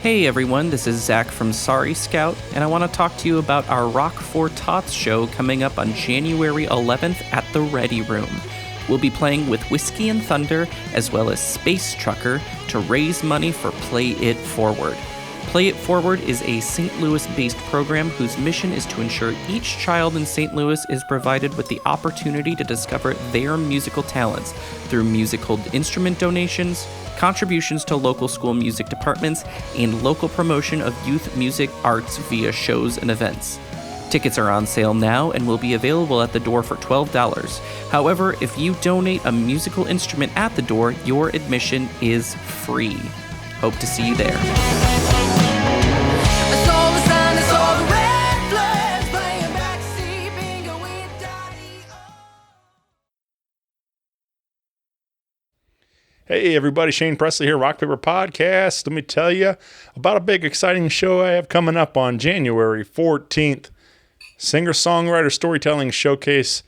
Hey everyone, this is Zach from Sorry Scout, and I want to talk to you about our Rock for Tots show coming up on January 11th at the Ready Room. We'll be playing with Whiskey and Thunder, as well as Space Trucker, to raise money for Play It Forward. Play It Forward is a St. Louis-based program whose mission is to ensure each child in St. Louis is provided with the opportunity to discover their musical talents through musical instrument donations, contributions to local school music departments, and local promotion of youth music arts via shows and events. Tickets are on sale now and will be available at the door for $12. However, if you donate a musical instrument at the door, your admission is free. Hope to see you there. Hey everybody, Shane Presley here, Rock Paper Podcast. Let me tell you about a big exciting show I have coming up on January 14th. Singer-songwriter storytelling showcase,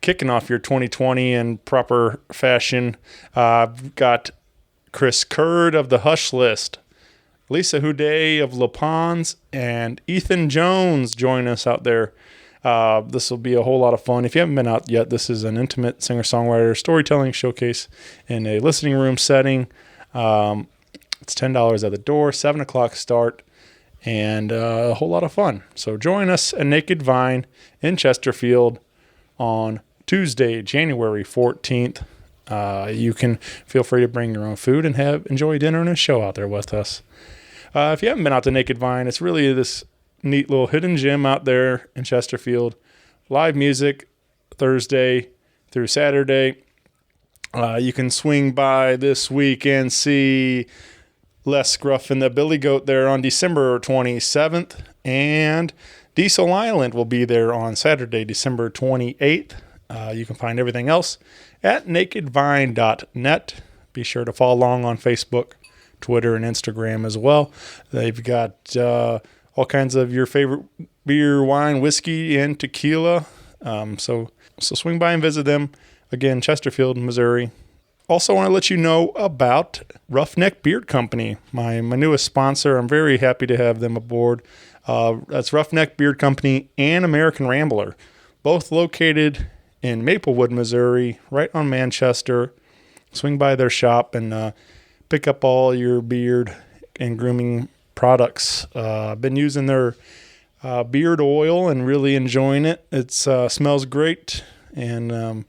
kicking off your 2020 in proper fashion. I've got Chris Kurd of the Hush List, Lisa Houdet of Le Pons, and Ethan Jones join us out there. This will be a whole lot of fun. If you haven't been out yet, this is an intimate singer-songwriter storytelling showcase in a listening room setting. It's $10 at the door, 7 o'clock start, and a whole lot of fun. So join us at Naked Vine in Chesterfield on Tuesday, January 14th. You can feel free to bring your own food and enjoy dinner and a show out there with us. If you haven't been out to Naked Vine, it's really this neat little hidden gym out there in Chesterfield. Live music Thursday through Saturday. You can swing by this week and see Les Scruff and the Billy Goat there on December 27th. And Diesel Island will be there on Saturday, December 28th. You can find everything else at nakedvine.net. Be sure to follow along on Facebook, Twitter, and Instagram as well. They've got all kinds of your favorite beer, wine, whiskey, and tequila. So swing by and visit them. Again, Chesterfield, Missouri. Also want to let you know about Roughneck Beard Company, my newest sponsor. I'm very happy to have them aboard. That's Roughneck Beard Company and American Rambler, both located in Maplewood, Missouri, right on Manchester. Swing by their shop and pick up all your beard and grooming products. I've been using their beard oil and really enjoying it. It smells great, and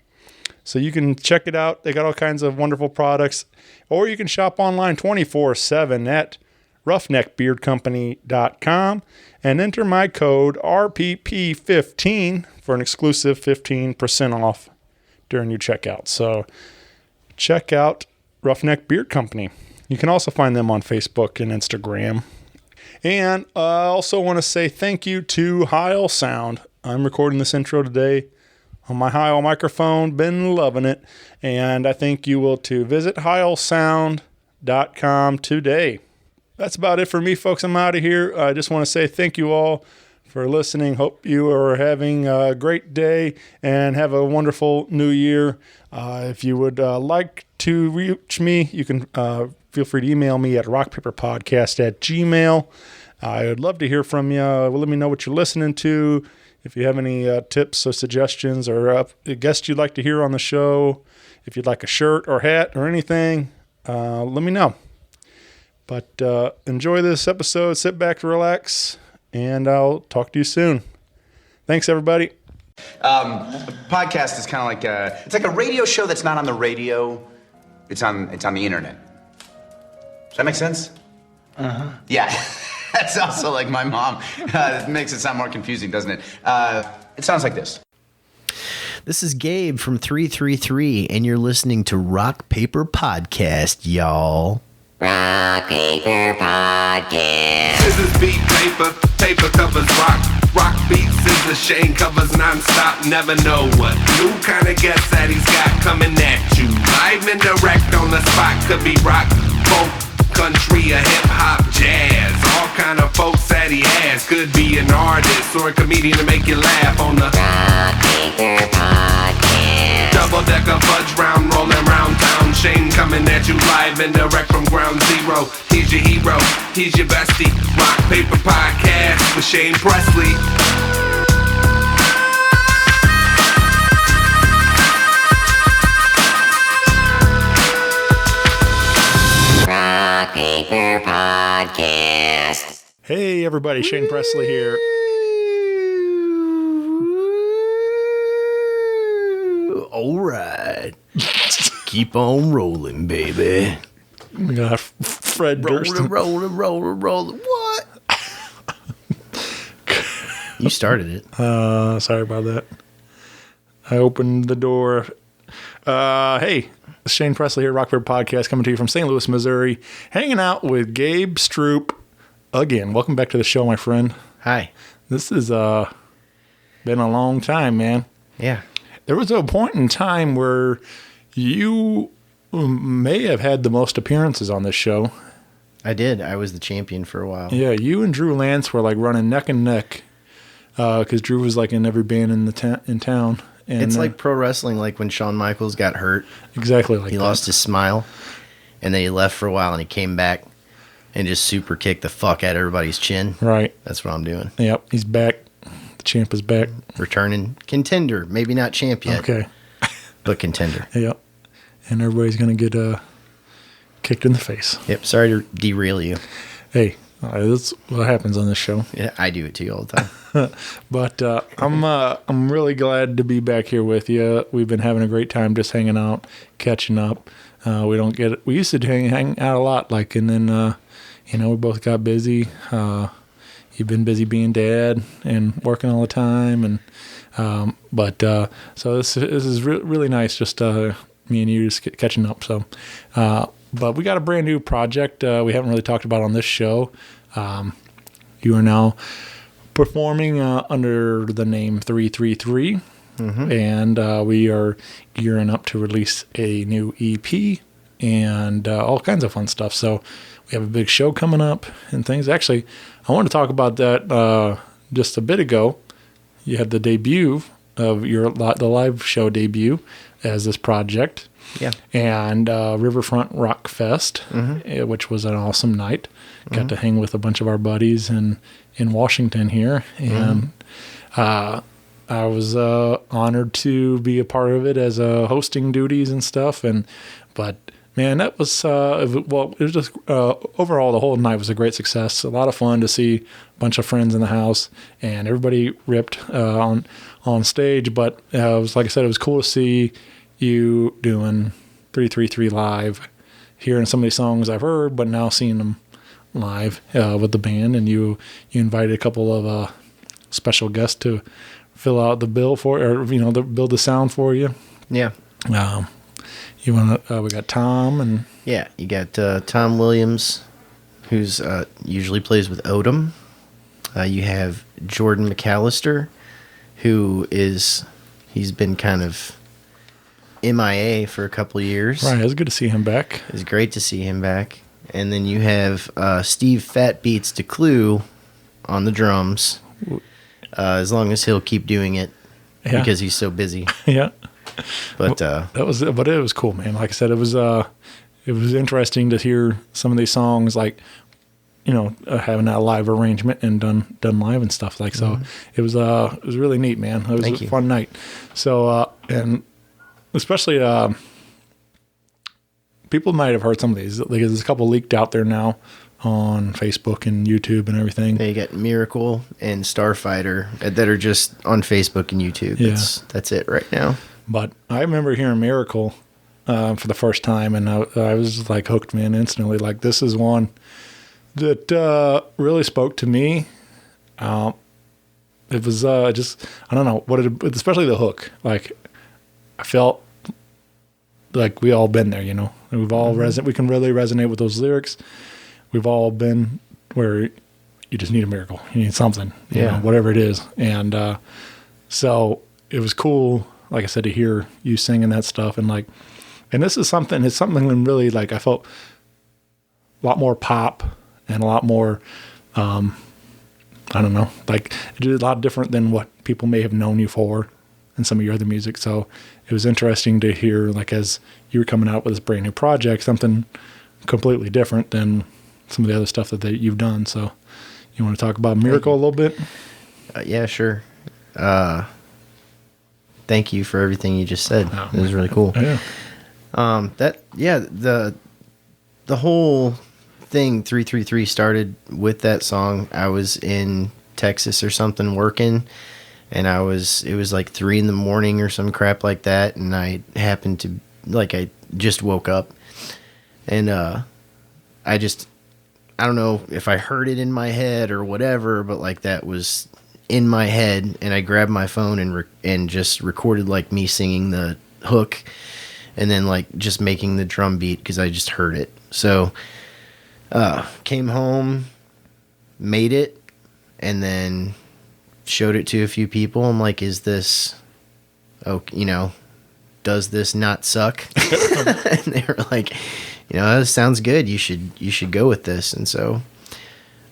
so you can check it out. They got all kinds of wonderful products, or you can shop online 24/7 at roughneckbeardcompany.com and enter my code RPP15 for an exclusive 15% off during your checkout. So check out Roughneck Beard Company. You can also find them on Facebook and Instagram. And I also want to say thank you to Heil Sound. I'm recording this intro today on my Heil microphone. Been loving it. And I think you will too. Visit heilsound.com today. That's about it for me, folks. I'm out of here. I just want to say thank you all for listening. Hope you are having a great day and have a wonderful new year. If you would like to reach me, you can feel free to email me at rockpaperpodcast@gmail.com. I would love to hear from you. Let me know what you're listening to. If you have any tips or suggestions or a guest you'd like to hear on the show, if you'd like a shirt or hat or anything, let me know. But enjoy this episode. Sit back, relax, and I'll talk to you soon. Thanks, everybody. A podcast is kind of like it's like a radio show that's not on the radio. It's on the internet. Does that make sense? Uh-huh. Yeah. That's also like my mom. It makes it sound more confusing, doesn't it? It sounds like this. This is Gabe from 333, and you're listening to Rock Paper Podcast, y'all. Rock Paper Podcast. This is beat paper, paper covers rock. Rock beats, scissors, Shane covers non-stop. Never know what new kind of guests that he's got coming at you. Live and direct on the spot. Could be rock, folk, country, or hip-hop, jazz. All kind of folks that he has. Could be an artist or a comedian to make you laugh on the Rock Paper Podcast. Double-decker fudge round, rolling round town. Shane coming at you live and direct from ground zero. He's your hero. He's your bestie. Rock Paper Podcast with Shane Presley. Rock Paper Podcast. Hey, everybody. Shane Presley here. All right. Keep on rolling, baby. We got Fred Durst. Rolling. What? You started it. Sorry about that. I opened the door. Hey, it's Shane Presley here, Rock Paper Podcast, coming to you from St. Louis, Missouri, hanging out with Gabe Stroup again. Welcome back to the show, my friend. Hi. This has been a long time, man. Yeah. There was a point in time where you may have had the most appearances on this show. I did. I was the champion for a while. Yeah, you and Drew Lance were like running neck and neck because Drew was like in every band in town. And, It's like pro wrestling, like when Shawn Michaels got hurt. exactly like He that. lost his smile, and then he left for a while, and he came back and just super kicked the fuck out of everybody's chin. Right. That's what I'm doing. Yep, he's back. The champ is back. Returning contender. Maybe not champ yet, Okay. but contender. Yep. And everybody's going to get kicked in the face. Yep. Sorry to derail you. Hey, that's what happens on this show. Yeah, I do it to you all the time. But I'm really glad to be back here with you. We've been having a great time just hanging out, catching up. We used to hang out a lot, and then we both got busy. You've been busy being dad and working all the time, and so this is really nice. Just me and you just catching up. So, but we got a brand new project we haven't really talked about on this show. You are now performing under the name 333, and we are gearing up to release a new EP and all kinds of fun stuff. So we have a big show coming up and things. Actually, I want to talk about that just a bit ago. You had the debut of the live show debut as this project. Yeah. And Riverfront Rock Fest, which was an awesome night. Got to hang with a bunch of our buddies in Washington here, and I was honored to be a part of it as hosting duties and stuff. But man, that was it was just overall the whole night was a great success. A lot of fun to see a bunch of friends in the house, and everybody ripped on stage. But it was, like I said, it was cool to see you doing 333 live, hearing some of these songs I've heard, but now seeing them live with the band. And you invited a couple of special guests to fill out the bill build the sound for you. Yeah. We got Tom and Yeah. You got Tom Williams, who's usually plays with Odom. You have Jordan McAllister, he's been kind of MIA for a couple of years. right. It was good to see him back. It's great to see him back. And then you have Steve Fat Beats DeClue on the drums, as long as he'll keep doing it because he's so busy. Yeah. But But it was cool, man. Like I said, it was interesting to hear some of these songs, like having that live arrangement and done live and stuff like so. It was really neat, man. It was Thank a you. fun night. So and especially people might have heard some of these because there's a couple leaked out there now on Facebook and YouTube and everything. you got Miracle and Starfighter that are just on Facebook and YouTube. Yeah. That's it right now. But I remember hearing Miracle for the first time, and I was like hooked, man, instantly. Like, this is one that really spoke to me. It was just, I don't know, especially the hook. Like, I felt like we all been there, and we've all we can really resonate with those lyrics. We've all been where you just need a miracle. You need something, whatever it is. And so it was cool, like I said, to hear you singing that stuff. And this is something, it's something really, like, I felt a lot more pop and a lot more, I don't know, like, it did a lot different than what people may have known you for in some of your other music. So it was interesting to hear, like, as you were coming out with this brand new project, something completely different than some of the other stuff that you've done. So you want to talk about Miracle a little bit? Yeah, sure. Thank you for everything you just said. Oh, it was really cool. Yeah. The whole thing 333 started with that song. I was in Texas or something working, and it was like 3 a.m. or some crap like that, and I happened to, like, I just woke up, and I don't know if I heard it in my head or whatever, but like that was in my head, and I grabbed my phone and just recorded like me singing the hook, and then like just making the drum beat because I just heard it. So came home, made it, and then showed it to a few people. I'm like, is this, does this not suck? And they were like, that sounds good. You should go with this. And so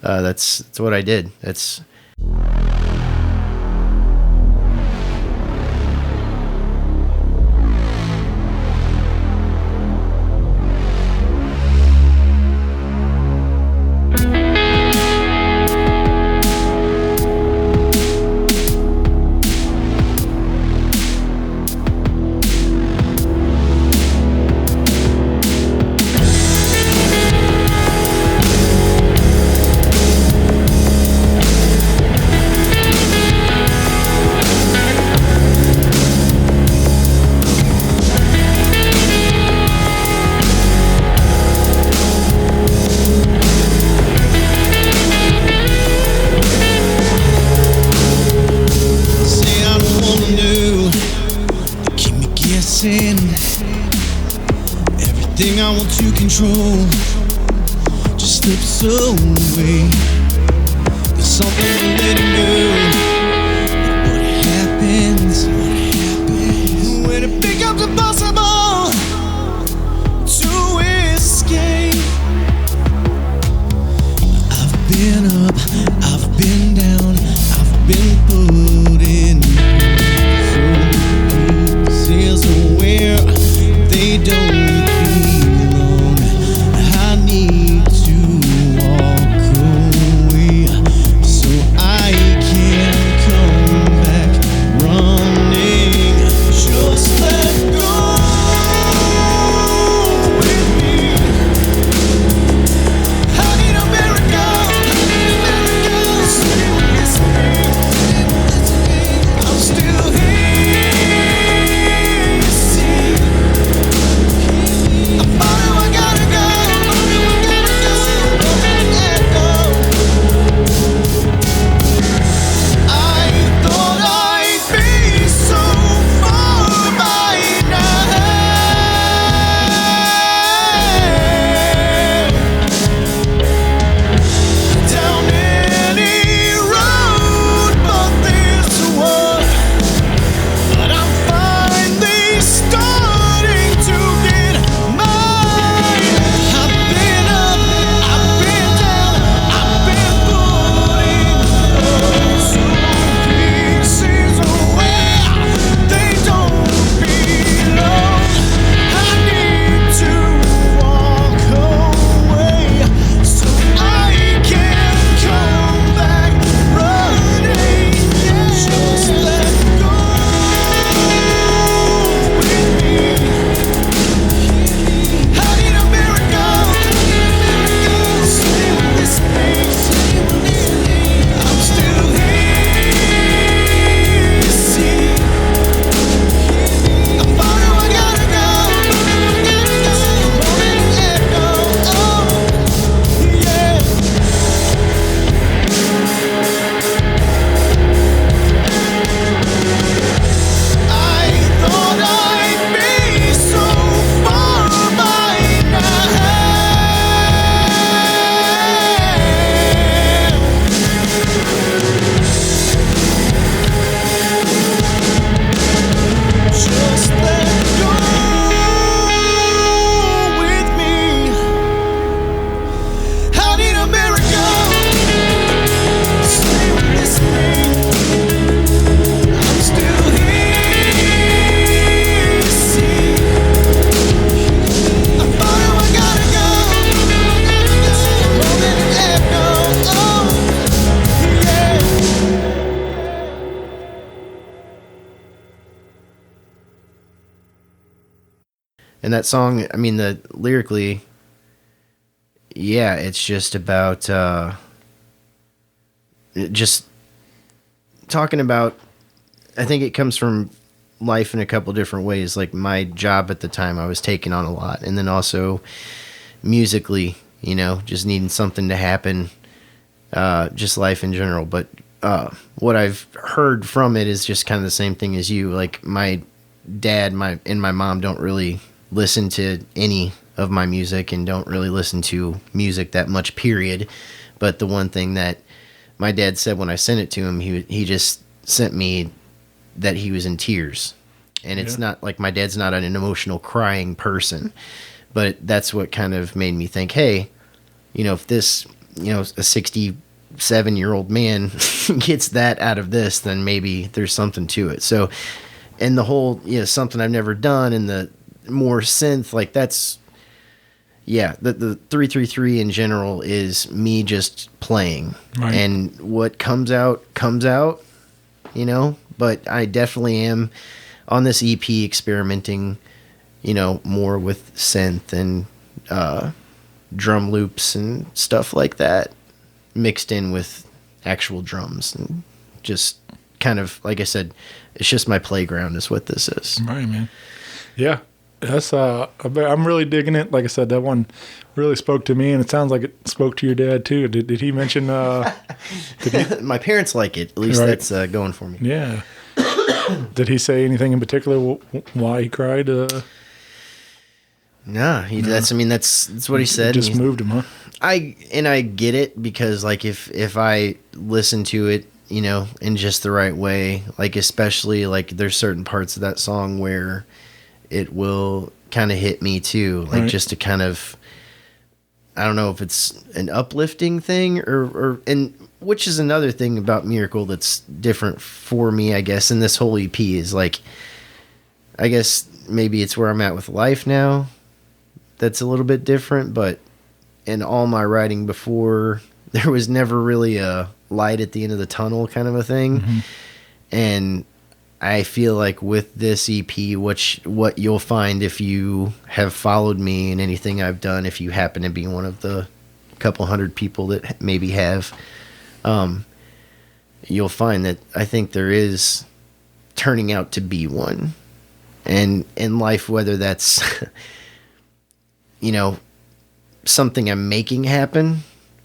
that's what I did. That's everything I want to control just slips away. There's something to letting go. But what happens when it becomes impossible to escape? I've been up, I've been down, I've been put in places where they don't belong. I need to walk away so I can come back running. Just let go with me. I need a miracle. Stay with me. I'm still here. And that song, I mean, the lyrically, yeah, it's just about just talking about, I think it comes from life in a couple different ways. Like my job at the time, I was taking on a lot. And then also musically, you know, just needing something to happen, just life in general. But what I've heard from it is just kind of the same thing as you. Like my dad and my mom don't really listen to any of my music and don't really listen to music that much, period. But the one thing that my dad said when I sent it to him, he just sent me that he was in tears. And it's not like, my dad's not an emotional crying person, but that's what kind of made me think, hey, you know, if this, you know, a 67-year-old man gets that out of this, then maybe there's something to it. So, and the whole, you know, something I've never done, and the more synth, like that's, yeah, the 333 in general is me just playing. Right. And what comes out, you know, but I definitely am on this EP experimenting, you know, more with synth and drum loops and stuff like that, mixed in with actual drums, and just kind of, like I said, it's just my playground is what this is. Right, man. Yeah. That's I'm really digging it. Like I said, that one really spoke to me, and it sounds like it spoke to your dad too. Did he mention? My parents like it. At least that's going for me. Yeah. Did he say anything in particular why he cried? Nah, that's what he said. It just moved him, huh? I get it, because like if I listen to it, you know, in just the right way, like especially like there's certain parts of that song where it will kind of hit me too, like just to kind of, I don't know if it's an uplifting thing or and which is another thing about Miracle that's different for me, I guess, in this whole EP is like, I guess maybe it's where I'm at with life now that's a little bit different, but in all my writing before, there was never really a light at the end of the tunnel kind of a thing. Mm-hmm. And I feel like with this EP, what you'll find if you have followed me in anything I've done, if you happen to be one of the couple hundred people that maybe have, you'll find that I think there is turning out to be one. And in life, whether that's, you know, something I'm making happen,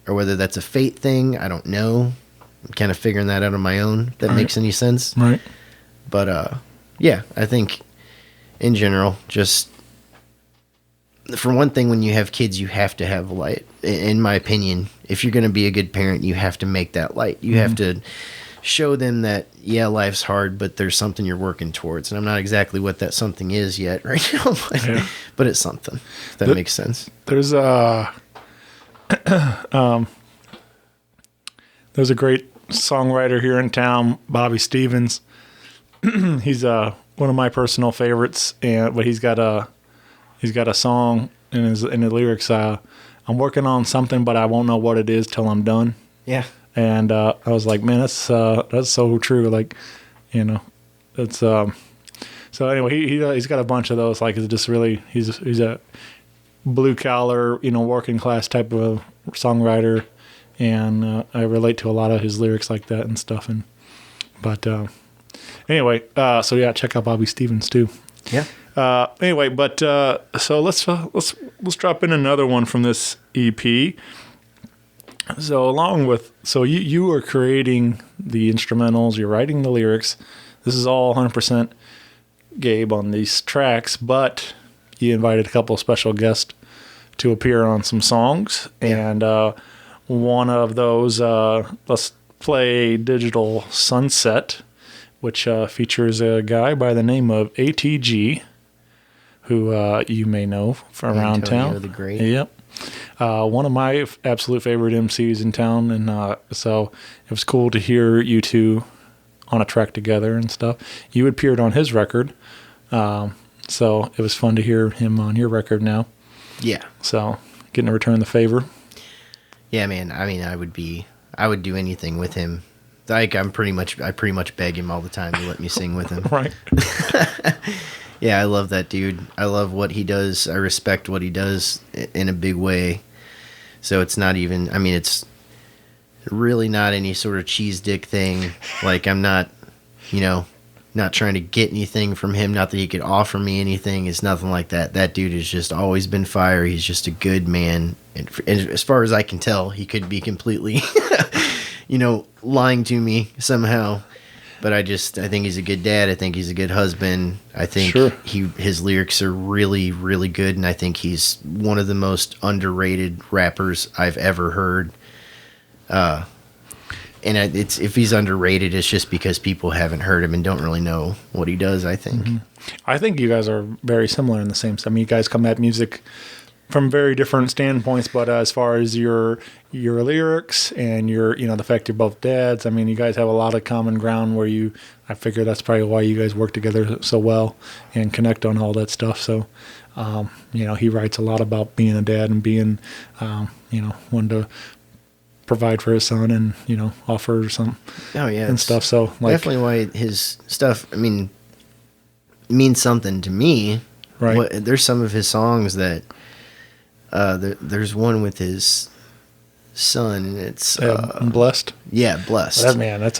or whether that's a fate thing, I don't know. I'm kind of figuring that out on my own, if that makes any sense. Right. But, yeah, I think in general, just for one thing, when you have kids, you have to have a light. In my opinion, if you're going to be a good parent, you have to make that light. You have to show them that, yeah, life's hard, but there's something you're working towards. And I'm not exactly what that something is yet right now, but it's something, if that makes sense. There's a great songwriter here in town, Bobby Stevens. He's one of my personal favorites, but he's got a song in the lyrics. I'm working on something, but I won't know what it is till I'm done. Yeah. And I was like, man, that's so true. Like, you know, it's so anyway, he's got a bunch of those. Like, it's just really he's a blue collar, you know, working class type of songwriter, and I relate to a lot of his lyrics like that and stuff. Anyway, so yeah, check out Bobby Stevens too. Yeah. Anyway, but so let's drop in another one from this EP. So you are creating the instrumentals, you're writing the lyrics. This is all 100% Gabe on these tracks, but you invited a couple of special guests to appear on some songs, and one of those, let's play Digital Sunset, which features a guy by the name of ATG, who you may know from around Antonio town. the Great. Yep. One of my absolute favorite MCs in town, and so it was cool to hear you two on a track together and stuff. You appeared on his record, so it was fun to hear him on your record now. Yeah. So getting to return the favor. Yeah, man. I mean, I would do anything with him. Like I pretty much beg him all the time to let me sing with him. Right. Yeah, I love that dude. I love what he does. I respect what he does in a big way. So it's not even, I mean, it's really not any sort of cheese dick thing. Like, I'm not, not trying to get anything from him. Not that he could offer me anything. It's nothing like that. That dude has just always been fire. He's just a good man. And as far as I can tell, he could be completely, lying to me somehow. But I think he's a good dad. I think he's a good husband. I think his lyrics are really, really good. And I think he's one of the most underrated rappers I've ever heard. And if he's underrated, it's just because people haven't heard him and don't really know what he does, I think. Mm-hmm. I think you guys are very similar in the same. I mean, you guys come at music from very different standpoints, but as far as your lyrics and your, the fact you're both dads, I mean, you guys have a lot of common ground where I figure that's probably why you guys work together so well and connect on all that stuff. So, he writes a lot about being a dad and being, one to provide for his son and, offer some and stuff. So definitely why his stuff, I mean, means something to me. Right. There's some of his songs that, there's one with his son, and it's Blessed. Yeah, Blessed. That man, that's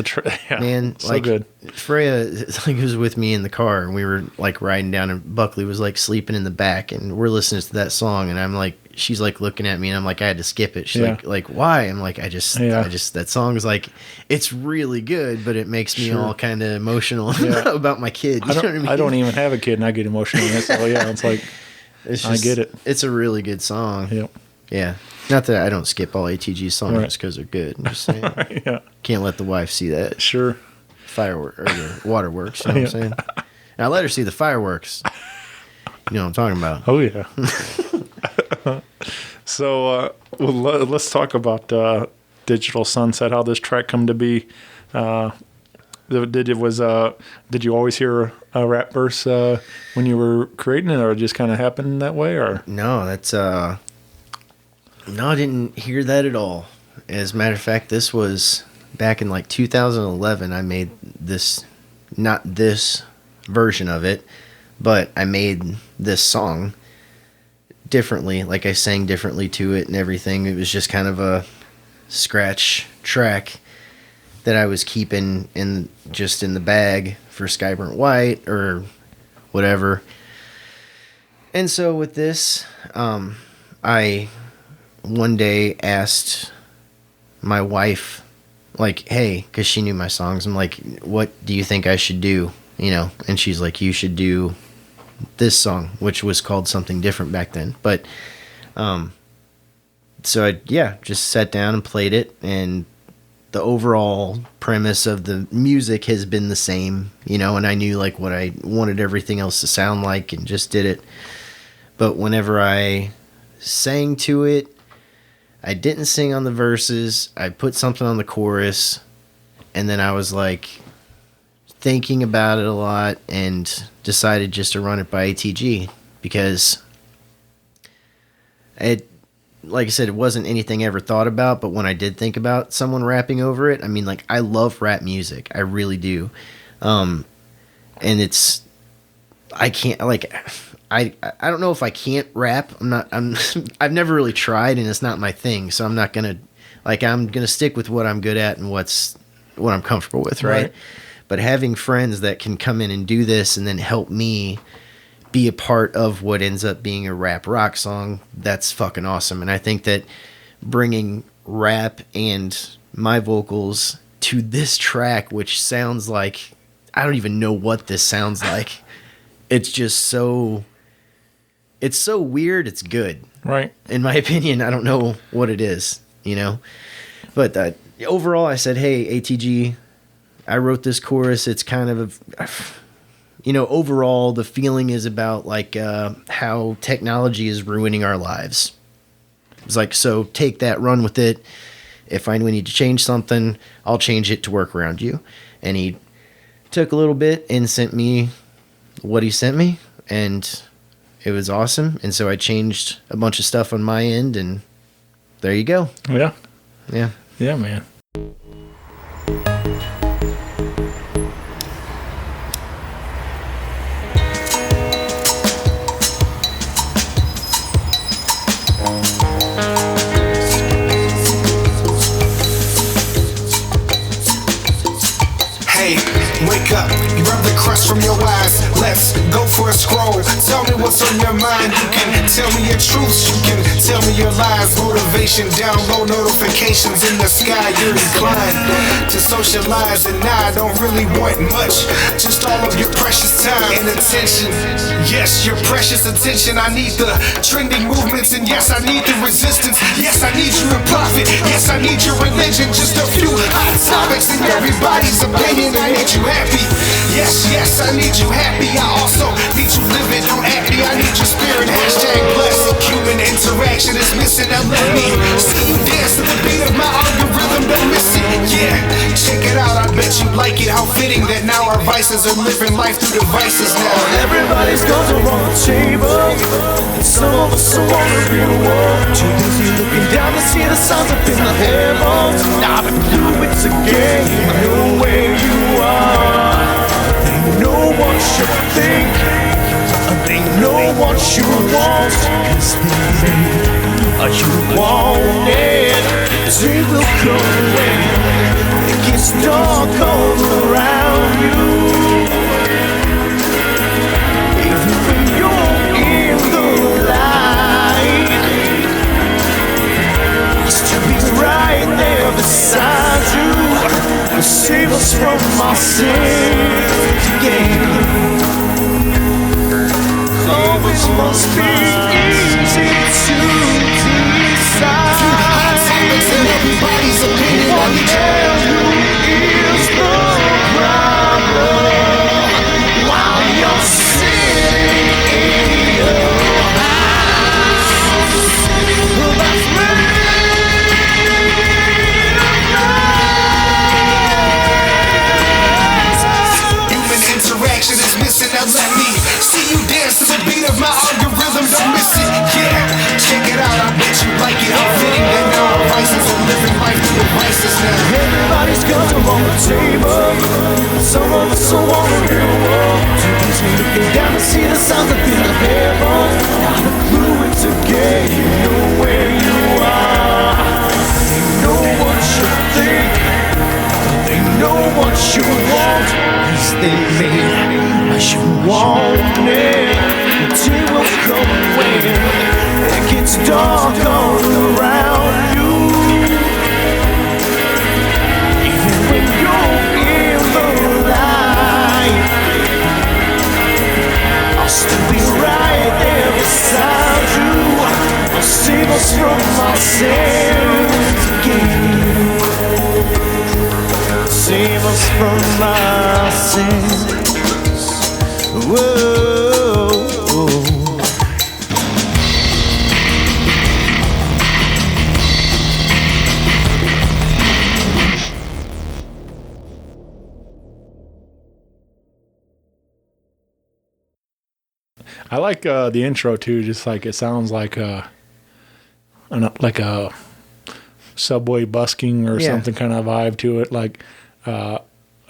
man, so good. Freya was with me in the car, and we were like riding down, and Buckley was like sleeping in the back, and we're listening to that song, and I'm like, she's like looking at me, and I'm like, I had to skip it. She's like, why? I'm like, I just that song is like, it's really good, but it makes me all kind of emotional about my kid. You know what I mean? I don't even have a kid, and I get emotional. So it's like. I get it. It's a really good song. Yep. Yeah. Not that I don't skip all ATG songs because they're good. I'm just saying. Can't let the wife see that. Sure. Firework or the waterworks. You know what I'm saying? And I let her see the fireworks. You know what I'm talking about. Oh, yeah. So let's talk about Digital Sunset, how this track come to be. Did you always hear a rap verse when you were creating it, or it just kind of happened that way? Or no, that's no, I didn't hear that at all. As a matter of fact, this was back in like 2011. I made this, not this version of it, but I made this song differently. Like I sang differently to it and everything. It was just kind of a scratch track that I was keeping in the bag for Skyburnt White or whatever. And so with this, I one day asked my wife, like, hey, because she knew my songs, I'm like, what do you think I should do? And she's like, you should do this song, which was called something different back then. But so I just sat down and played it, and the overall premise of the music has been the same, and I knew like what I wanted everything else to sound like and just did it. But whenever I sang to it, I didn't sing on the verses. I put something on the chorus, and then I was like thinking about it a lot and decided just to run it by ATG because like I said, it wasn't anything I ever thought about, but when I did think about someone rapping over it, I mean, like, I love rap music. I really do. And I can't, like, I don't know if I can't rap. I've never really tried, and it's not my thing, so I'm not gonna, like, I'm gonna stick with what I'm good at and what I'm comfortable with, right? But having friends that can come in and do this and then help me be a part of what ends up being a rap rock song, that's fucking awesome. And I think that bringing rap and my vocals to this track, which sounds like, I don't even know what this sounds like. It's just it's so weird. It's good. Right. In my opinion, I don't know what it is, but overall I said, hey, ATG, I wrote this chorus. It's kind of overall the feeling is about like how technology is ruining our lives. It's like, so take that, run with it. If we need to change something, I'll change it to work around you. And he took a little bit and sent me what he sent me, and it was awesome. And so I changed a bunch of stuff on my end, and there you go. Yeah. Yeah. Yeah, man. wake up, rub the crust from your eyes. Let's go for a scroll. Tell me what's on your mind. You can tell me your truths, you can tell me your lies. Motivation down low, notifications in the sky. You're inclined to socialize, and I don't really want much, just all of your precious time and attention. Yes, your precious attention. I need the trending movements, and yes, I need the resistance. Yes, I need you to profit. Yes, I need your religion. Just a few hot topics and everybody's opinion. I need you happy. Yes, yes, I need you happy. I also need you living. Don't act me. I need your spirit. Hashtag blessed. Human interaction is missing. Now let me see you dance to the beat of my algorithm. Don't miss it. Yeah, check it out. I bet you like it. How fitting that now our vices are living life through devices now. Everybody's got the wrong table, and some of us are wondering what. Too busy looking down to see the signs up in the heavens. Not a clue, it's a game. I know where you are. They know what you think. They know what you want. 'Cause they you want it. They will come when it gets dark all around you. Even when you're in the light, still be right there beside you. Save us from our sins again. Love must be easy to decide. Everybody's opinion on each other is the problem while you're sitting in your house. Well, that's me. Human interaction is missing. Now let me see you dance to the beat of my algorithm. Don't miss it. Yeah, check it out. I bet you like it. How fitting that now our vices are living life through devices now. Everybody's got them on the table. Some of us are wondering what. Too busy looking down to see the signs up in the heavens. Not a clue, it's a game. You know where you are. They know what you think. They know what you want. 'Cause they may you want it. The day will come when it gets dark all around you. Even when you're in the light, I'll still be right there beside you. I'll save us from ourselves again. Save us from our sins. Whoa. I like the intro too. Just like it sounds like a subway busking or something kind of vibe to it. Like,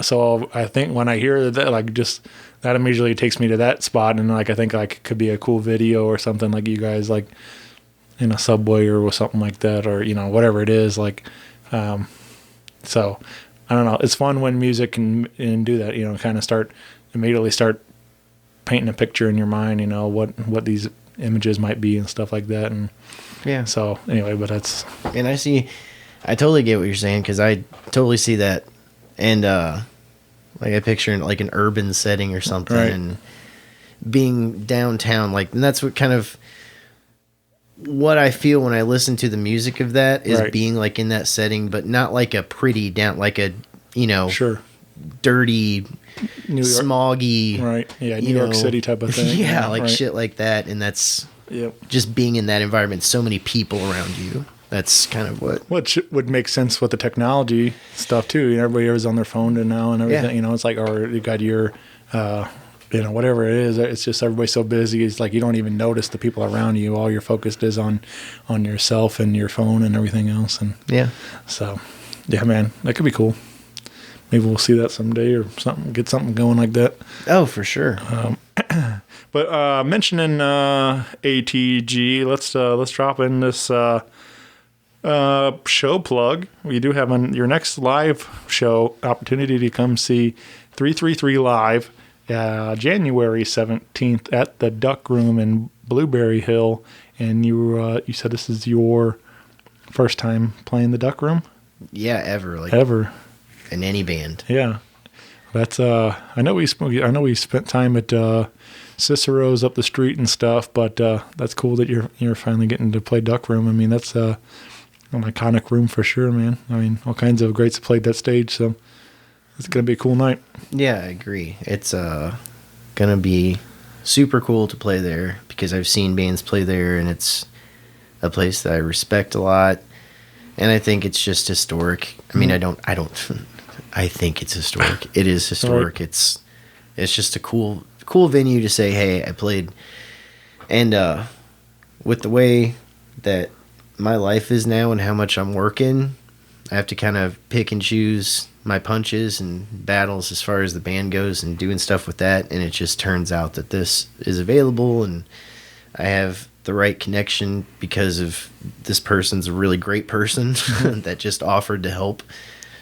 so I think when I hear that, like just that immediately takes me to that spot, and like I think like it could be a cool video or something like you guys like in a subway or something like that, or you know whatever it is. Like, so I don't know. It's fun when music can do that. You know, kind of immediately start painting a picture in your mind, you know, what these images might be and stuff like that. And yeah. So anyway, but that's. And I totally get what you're saying, because I totally see that. And like I picture in like an urban setting or something, right. And being downtown, like, and that's what kind of what I feel when I listen to the music of that is right. Being like in that setting, but not like a pretty down, like a, you know, sure. Dirty, smoggy, right? Yeah, New York City type of thing. Yeah, like right. Shit like that, and that's yep. Just being in that environment. So many people around you. That's kind of what would make sense with the technology stuff too. You know, everybody is on their phone now and everything. Yeah. You know, it's like, or you got your, you know, whatever it is. It's just everybody's so busy. It's like you don't even notice the people around you. All you're focused is on yourself and your phone and everything else. And yeah, so yeah, man, that could be cool. Maybe we'll see that someday or something. Get something going like that. Oh, for sure. But mentioning ATG, let's drop in this show plug. We do have your next live show opportunity to come see 333 Live, January 17th at the Duck Room in Blueberry Hill. And you said this is your first time playing the Duck Room? Yeah, ever. Ever. In any band. Yeah. That's I know we spent time at Cicero's up the street and stuff, but that's cool that you're finally getting to play Duck Room. I mean, that's an iconic room for sure, man. I mean, all kinds of greats have played that stage, so it's gonna be a cool night. Yeah, I agree. It's gonna be super cool to play there because I've seen bands play there, and it's a place that I respect a lot, and I think it's just historic. I mean, I think it's historic. It is historic. Right. It's just a cool venue to say, hey, I played. And with the way that my life is now and how much I'm working, I have to kind of pick and choose my punches and battles as far as the band goes and doing stuff with that. And it just turns out that this is available, and I have the right connection because of this person's a really great person that just offered to help.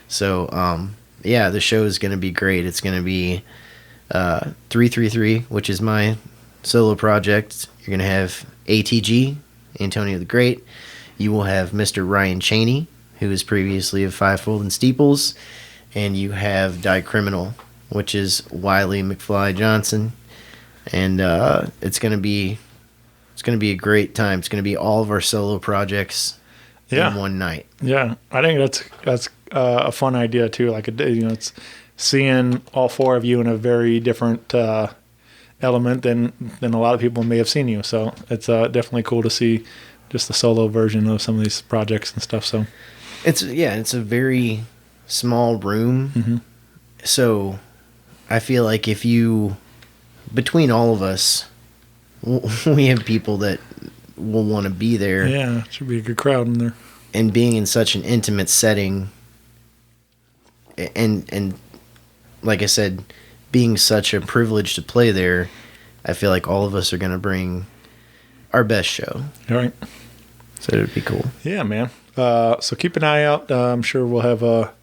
So, yeah, the show is going to be great. It's going to be 333, which is my solo project. You're going to have ATG, Antonio the Great. You will have Mr. Ryan Cheney, who is previously of Fivefold and Steeples. And you have Die Criminal, which is Wiley McFly Johnson. And it's going to be a great time. It's going to be all of our solo projects in one night. Yeah, I think that's a fun idea too. Like it's seeing all four of you in a very different element than a lot of people may have seen you. So it's definitely cool to see just the solo version of some of these projects and stuff. So it's a very small room. Mm-hmm. So I feel like between all of us, we have people that will want to be there. Yeah, it should be a good crowd in there. And being in such an intimate setting, and like I said, being such a privilege to play there, I feel like all of us are going to bring our best show. All right. So it would be cool. Yeah, man. So keep an eye out. I'm sure we'll have a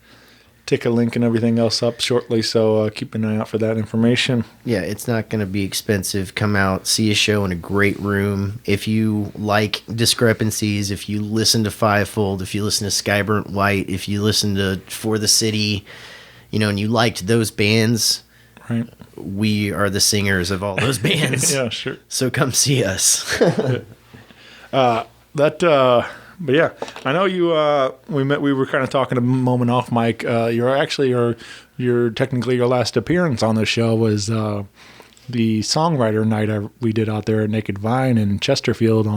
ticket link and everything else up shortly, so keep an eye out for that information. Yeah, it's not going to be expensive. Come out, see a show in a great room. If you like Discrepancies, if you listen to Fivefold, if you listen to Skyburnt White, if you listen to For the City, and you liked those bands, right? We are the singers of all those bands. Yeah, sure. So come see us. But yeah, I know you. We were kind of talking a moment off mic. Your technically your last appearance on the show was the songwriter night we did out there at Naked Vine in Chesterfield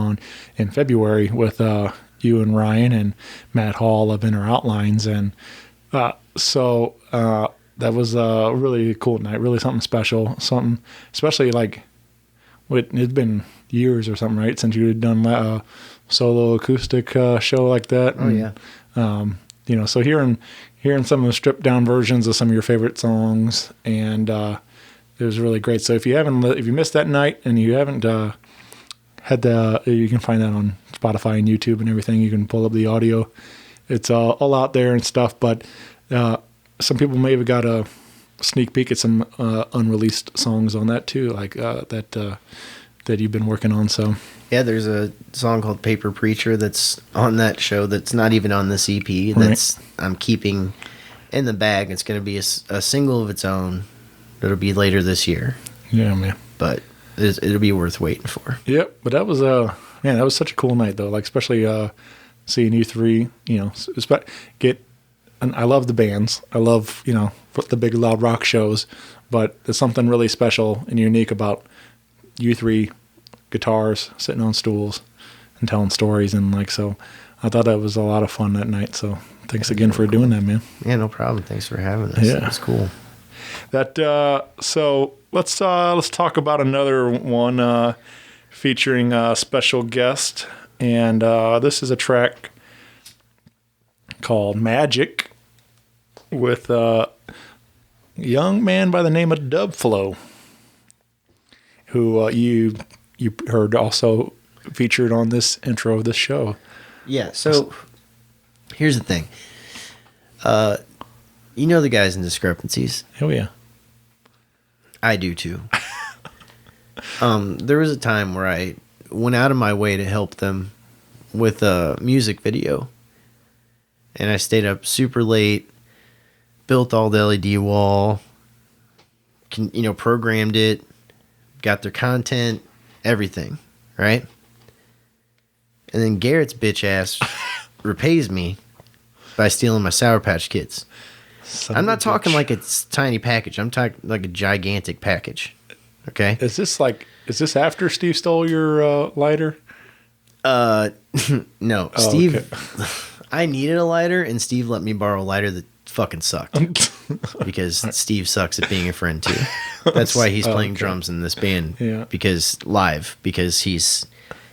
in February with you and Ryan and Matt Hall of Inner Outlines, and so that was a really cool night, really something special, something especially like it's been years or something, right, since you had done a solo acoustic show like that. Oh, and, yeah. So hearing some of the stripped down versions of some of your favorite songs, and it was really great. So if you missed that night and you haven't you can find that on Spotify and YouTube and everything. You can pull up the audio. It's all out there and stuff, but some people may have got a sneak peek at some unreleased songs on that too, like that you've been working on. So yeah, there's a song called Paper Preacher that's on that show that's not even on this EP. That's I'm keeping in the bag. It's going to be a single of its own. It'll be later this year. Yeah, man. But it'll be worth waiting for. Yep. But that was that was such a cool night though. Like especially seeing you three. And I love the bands. I love the big loud rock shows. But there's something really special and unique about you three. Guitars, sitting on stools, and telling stories, and so I thought that was a lot of fun that night. So thanks again for doing that, man. Yeah, no problem. Thanks for having us. Yeah, it's cool. So let's talk about another one featuring a special guest, and this is a track called Magic with a young man by the name of Dubflow, who you heard also featured on this intro of this show. Yeah, so here's the thing. The guys in Discrepancies. Oh, yeah. I do too. There was a time where I went out of my way to help them with a music video. And I stayed up super late, built all the LED wall, programmed it, got their content, everything, right? And then Garrett's bitch ass repays me by stealing my Sour Patch Kids. I'm not talking like it's a tiny package. I'm talking like a gigantic package. Okay. Is this after Steve stole your lighter? No. Steve, I needed a lighter, and Steve let me borrow a lighter that fucking sucked. Because Steve sucks at being a friend too. That's why he's playing drums in this band. Yeah. Because he's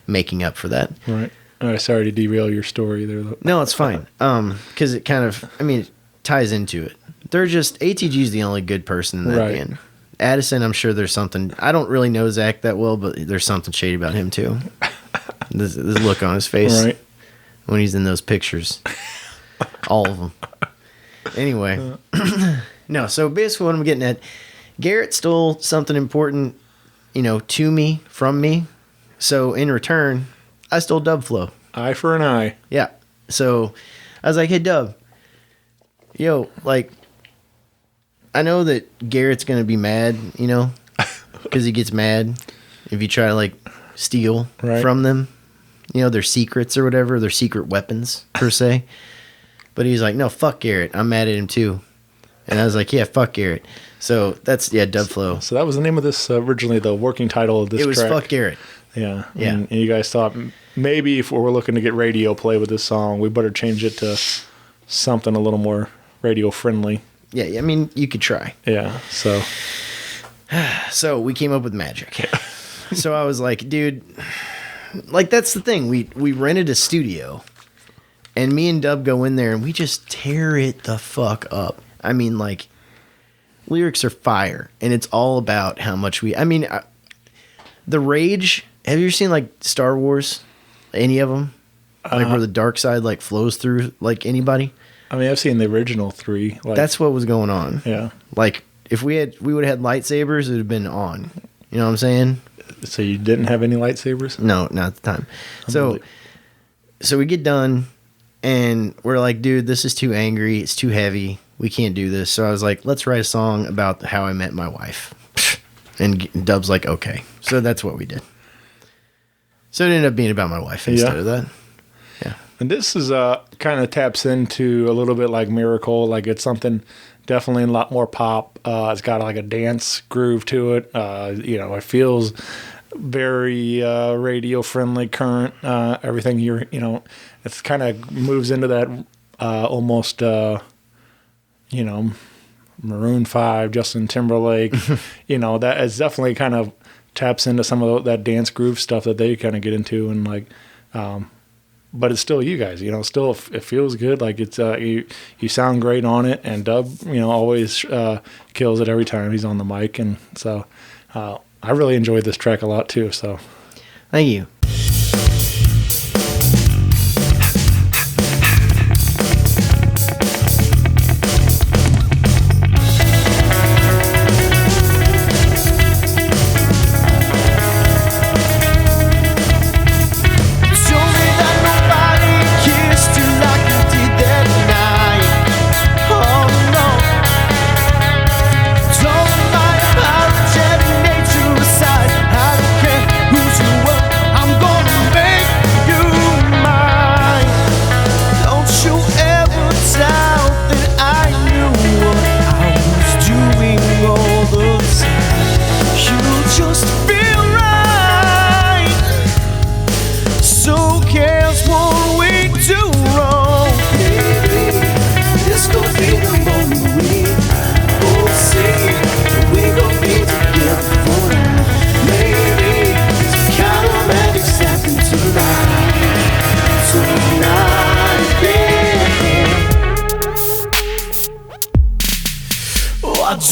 making up for that. Right. All right, sorry to derail your story there. No, it's fine. Because it kind of, it ties into it. They're just, ATG's the only good person in that band. Addison, I'm sure there's something, I don't really know Zach that well, but there's something shady about him too. This look on his face when he's in those pictures. All of them. Anyway. No, so basically what I'm getting at, Garrett stole something important, to me, from me. So in return, I stole Dub Flow. Eye for an eye. Yeah. So I was like, hey, Dub, I know that Garrett's going to be mad, because he gets mad if you try to steal from them, their secrets or whatever, their secret weapons per se. But he's like, no, fuck Garrett. I'm mad at him too. And I was like, yeah, fuck Garrett. So that's, Dub Flow. So that was the name of this, originally the working title of this track. It was Fuck Garrett. Yeah. Yeah. And you guys thought maybe if we're looking to get radio play with this song, we better change it to something a little more radio friendly. Yeah. You could try. Yeah. So we came up with Magic. So I was like, dude, that's the thing. We rented a studio and me and Dub go in there and we just tear it the fuck up. Lyrics are fire and it's all about how much the rage. Have you ever seen Star Wars? Any of them? Where the dark side flows through anybody? I've seen the original 3. That's what was going on. Yeah. If we would have had lightsabers, it would have been on. You know what I'm saying? So you didn't have any lightsabers? No, not at the time. So we get done and we're like, dude, this is too angry. It's too heavy. We can't do this. So I was like, let's write a song about how I met my wife. And Dub's like, okay. So that's what we did. So it ended up being about my wife instead of that. Yeah. And this is kind of taps into a little bit like Miracle. It's something definitely a lot more pop. It's got a dance groove to it. It feels very radio friendly, current. Everything it's kind of moves into that almost, Maroon 5, Justin Timberlake. That is definitely kind of taps into some of that dance groove stuff that they kind of get into, and but it's still you guys, still it feels good. It's you sound great on it, and Dub, always kills it every time he's on the mic, and so I really enjoyed this track a lot too. So, thank you.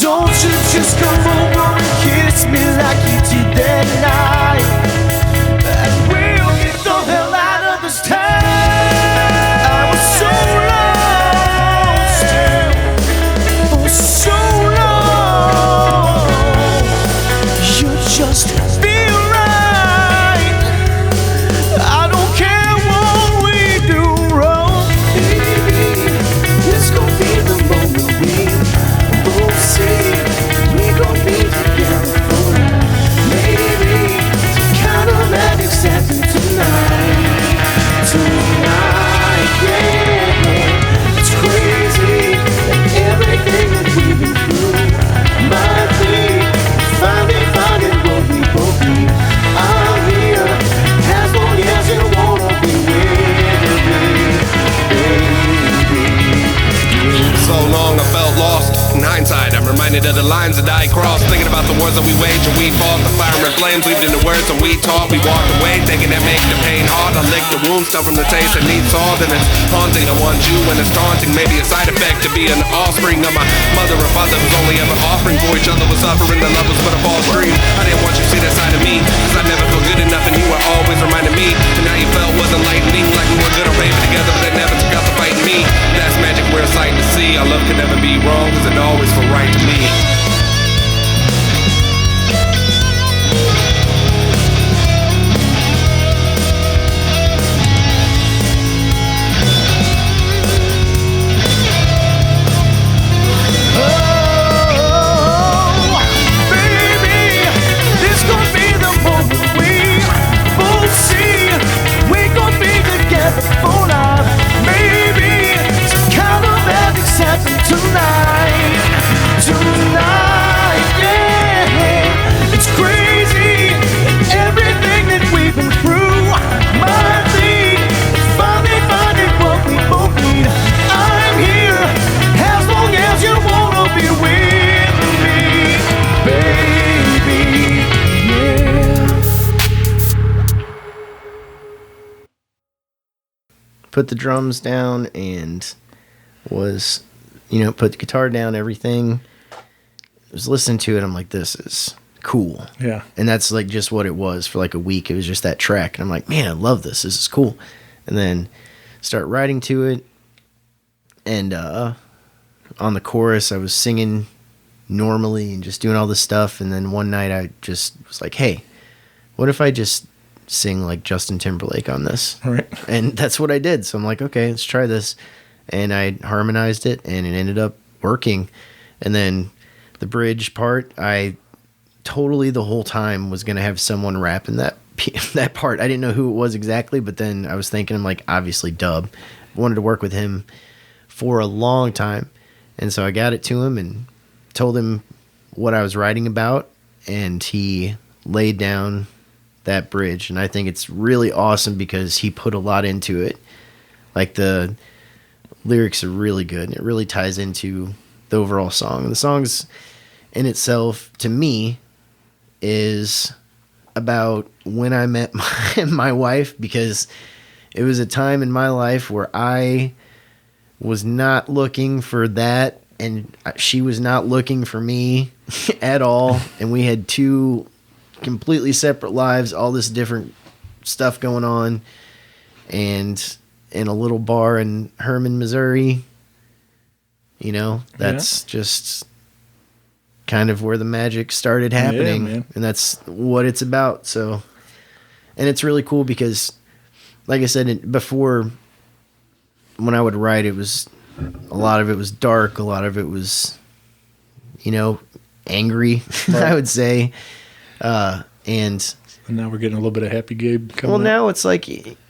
Don't you just come over and kiss me like you did that night, and we'll get the hell out of this town. I was so lost for so long. so long I felt lost. In hindsight, I'm reminded of the lines that I crossed, thinking about the wars that we waged and we fought. The fire and flames weaved in the words that we taught. We walked away thinking that make the pain hard. I licked the wound, stuff from the taste that needs salt, and it's haunting. I want you when it's taunting. Maybe a side effect to be an offspring of my mother or father who's only ever offering for each other was suffering. The love was but a false dream. I didn't want you to see that side of me, cause I never felt good enough and you were always reminding me. And now you felt was enlightening, like we were good or raving together, but that never took out the fight in me. That's magic, we're a sight to see. Our love could never be wrong, cause it always felt right to me. Tonight, yeah, it's crazy, everything that we've been through. Might be finally finding what we both need. I'm here as long as you wanna be with me, baby, yeah. Put the drums down and put the guitar down, everything. I was listening to it, I'm like, this is cool. Yeah. And that's like just what it was for like a week. It was just that track. And I'm like, man, I love this. This is cool. And then start writing to it. And on the chorus, I was singing normally and just doing all this stuff. And then one night I just was like, hey, what if I just sing like Justin Timberlake on this? Right. And that's what I did. So I'm like, okay, let's try this. And I harmonized it, and it ended up working. And then the bridge part, I totally the whole time was going to have someone rapping that part. I didn't know who it was exactly, but then I was thinking, I'm like, obviously Dub. I wanted to work with him for a long time. And so I got it to him and told him what I was writing about, and he laid down that bridge. And I think it's really awesome because he put a lot into it. Like the lyrics are really good, and it really ties into the overall song. And the song's in itself, to me, is about when I met my wife, because it was a time in my life where I was not looking for that, and she was not looking for me at all. And we had two completely separate lives, all this different stuff going on. And in a little bar in Herman, Missouri, that's just kind of where the magic started happening. Yeah, and that's what it's about. So, and it's really cool because, like I said before, when I would write, a lot of it was dark, a lot of it was, angry, right. I would say. And now we're getting a little bit of Happy Gabe coming up. Now it's like,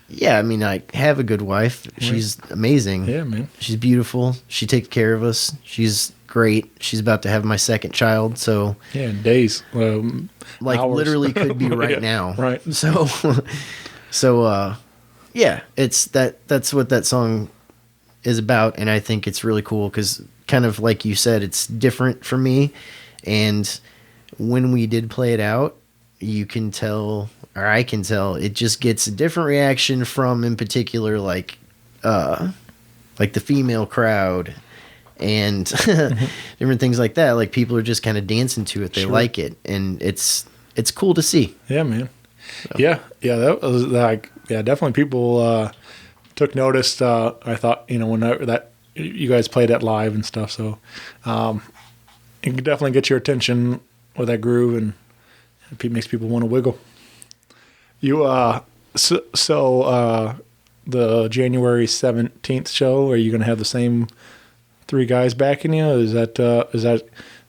yeah, I mean, I have a good wife. She's amazing. Yeah, man. She's beautiful. She takes care of us. She's great. She's about to have my second child, so yeah, in days, like hours. Literally could be right Yeah, now. right. So yeah, it's that's what that song is about, and I think it's really cool because, kind of like you said, it's different for me. And when we did play it out, you can tell, or I can tell, it just gets a different reaction from, in particular, like the female crowd and different things like that. Like, people are just kind of dancing to it. They like it, and it's cool to see. Yeah, man. So. Yeah, that was like, definitely people took notice. I thought, when that you guys played it live and stuff, so it can definitely get your attention with that groove, and it makes people want to wiggle. You the January 17th show, are you going to have the same three guys backing you? Is that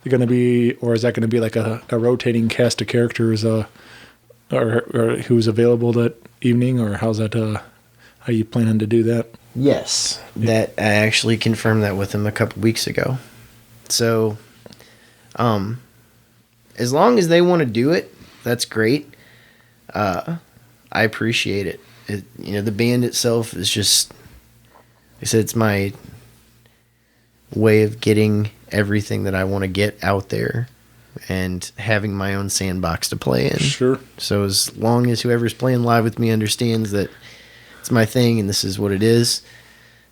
going to be, or is that going to be like a rotating cast of characters, or who's available that evening, or how's that? How you planning to do that? Yes, that I actually confirmed that with him a couple weeks ago. So, as long as they want to do it, that's great. I appreciate it. The band itself is just, I said, it's way of getting everything that I want to get out there and having my own sandbox to play in. Sure. So as long as whoever's playing live with me understands that it's my thing and this is what it is,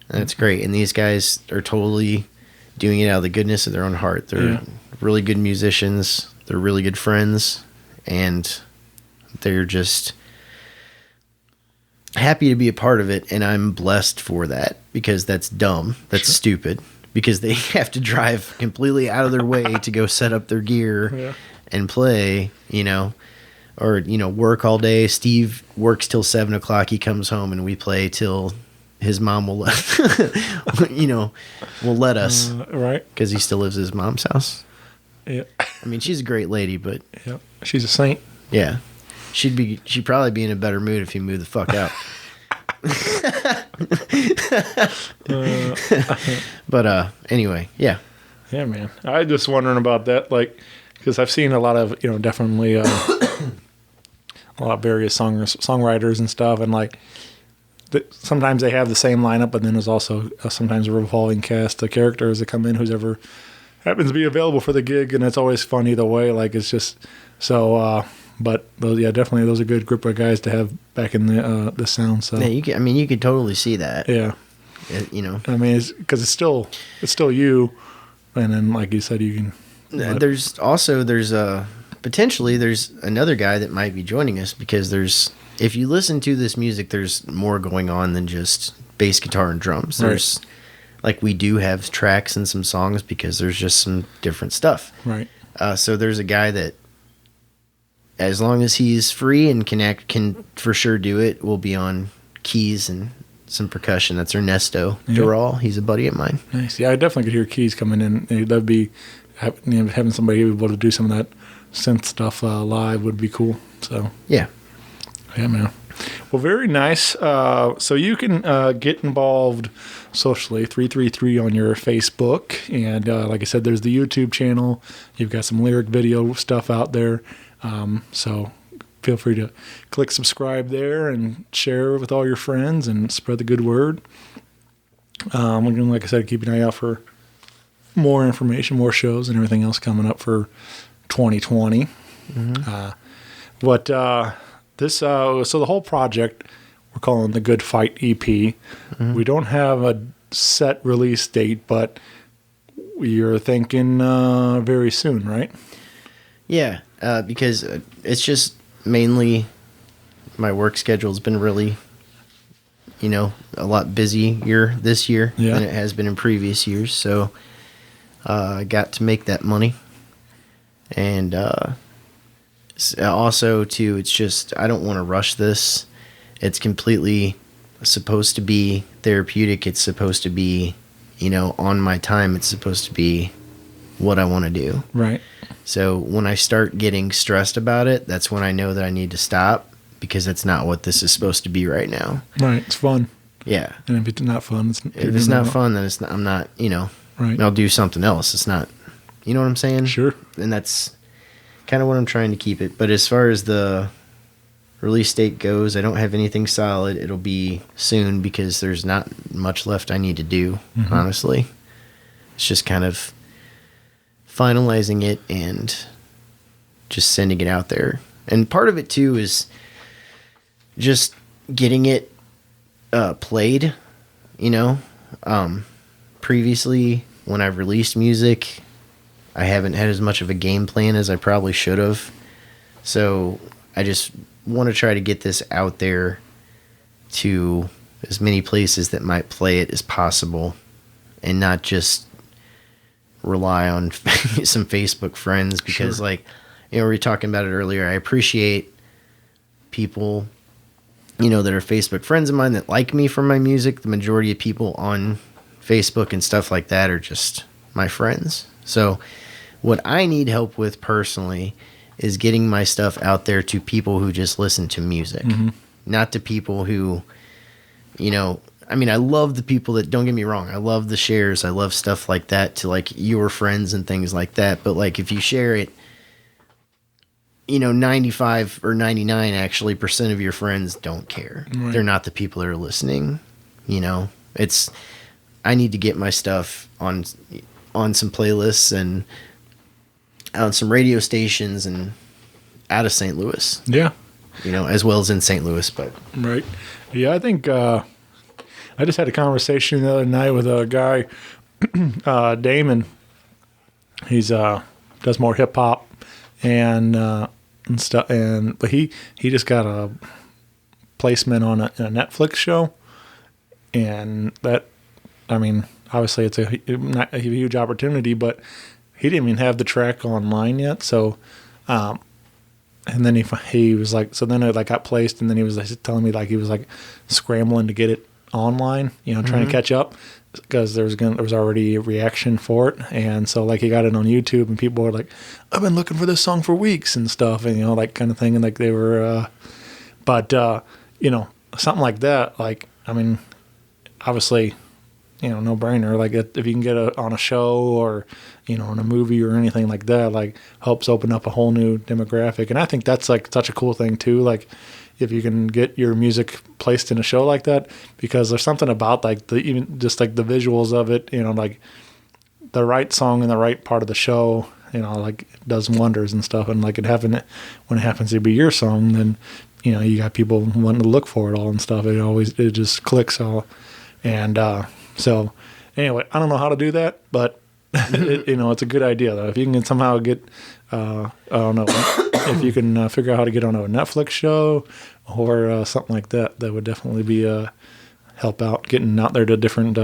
that's great. And these guys are totally doing it out of the goodness of their own heart. They're really good musicians. They're really good friends. And they're just happy to be a part of it. And I'm blessed for that, because that's dumb. That's stupid. Because they have to drive completely out of their way to go set up their gear and play, you know, or, you know, work all day. Steve works till 7 o'clock. He comes home and we play till his mom will let, you know, will let us. Right. Because he still lives at his mom's house. Yeah. I mean, she's a great lady, but. Yeah. She's a saint. Yeah. She'd probably be in a better mood if he moved the fuck out. But anyway, yeah. Yeah, man. I just wondering about that, like, because I've seen a lot of, you know, definitely a lot of various songwriters and stuff, and like sometimes they have the same lineup, but then there's also sometimes a revolving cast of characters that come in, who's ever happens to be available for the gig, and it's always fun either way. Like, it's just so. But those, definitely those are a good group of guys to have back in the sound. So yeah, you could totally see that. Yeah, you know. I mean, because it's still you, and then like you said, you can. There's potentially there's another guy that might be joining us, because if you listen to this music, there's more going on than just bass guitar and drums. There's like, we do have tracks and some songs because there's just some different stuff. Right. So there's a guy that, as long as he's free and can for sure do it, will be on keys and some percussion. That's Ernesto Dural. He's a buddy of mine. Nice. Yeah, I definitely could hear keys coming in. That'd be having somebody able to do some of that synth stuff live would be cool. So yeah, man. Well, very nice. So you can get involved socially, 333 on your Facebook, and like I said, there's the YouTube channel. You've got some lyric video stuff out there. So feel free to click subscribe there and share with all your friends and spread the good word. Like I said, keep an eye out for more information, more shows, and everything else coming up for 2020. So the whole project we're calling the Good Fight EP. We don't have a set release date, but you're thinking very soon, right? Yeah. Because it's just mainly my work schedule's been really, you know, a lot busier this year than it has been in previous years. So I got to make that money. And also, too, it's just, I don't want to rush this. It's completely supposed to be therapeutic. It's supposed to be, you know, on my time. It's supposed to be what I want to do. Right. So when I start getting stressed about it, that's when I know that I need to stop, because that's not what this is supposed to be right now. Right. It's fun. Yeah. And if it's not fun, if it's not fun, then I'm not, you know, I'll do something else. It's not, you know what I'm saying? Sure. And that's kind of what I'm trying to keep it. But as far as the release date goes, I don't have anything solid. It'll be soon, because there's not much left I need to do, honestly. It's just kind of finalizing it and just sending it out there. And part of it too is just getting it played, you know. Previously, when I've released music, I haven't had as much of a game plan as I probably should have. So I just want to try to get this out there to as many places that might play it as possible, and not just rely on some Facebook friends, because like, you know, we were talking about it earlier. I appreciate people, you know, that are Facebook friends of mine that like me for my music. The majority of people on Facebook and stuff like that are just my friends. So what I need help with personally is getting my stuff out there to people who just listen to music, not to people who, you know, I mean, I love the people that, don't get me wrong, I love the shares, I love stuff like that, to like your friends and things like that. But like, if you share it, you know, 95 or 99 actually % of your friends don't care. They're not the people that are listening. You know, it's I need to get my stuff on some playlists and on some radio stations and out of St. Louis. Yeah. As well as in St. Louis, but Right. Yeah, I think I just had a conversation the other night with a guy, Damon. He's does more hip hop and stuff, but he just got a placement on a Netflix show, and that, I mean, obviously it's not a huge opportunity, but he didn't even have the track online yet, so. And then he was like, so then it like got placed, and then he was like telling me like he was like scrambling to get it online, trying to catch up because there was already a reaction for it, and so like he got it on YouTube, and people were like, I've been looking for this song for weeks and stuff, and like kind of thing, and like they were, but something like that, like I mean, obviously, no brainer. Like if you can get on a show or in a movie or anything like that, like helps open up a whole new demographic. And I think that's like such a cool thing too. Like if you can get your music placed in a show like that, because there's something about like even just like the visuals of it, like the right song in the right part of the show, like does wonders and stuff. And like when it happens to be your song, then you got people wanting to look for it all and stuff. It just clicks all. And so anyway, I don't know how to do that, but it's a good idea though. If you can somehow get, I don't know, if you can figure out how to get on a Netflix show or something like that, that would definitely be help out getting out there to different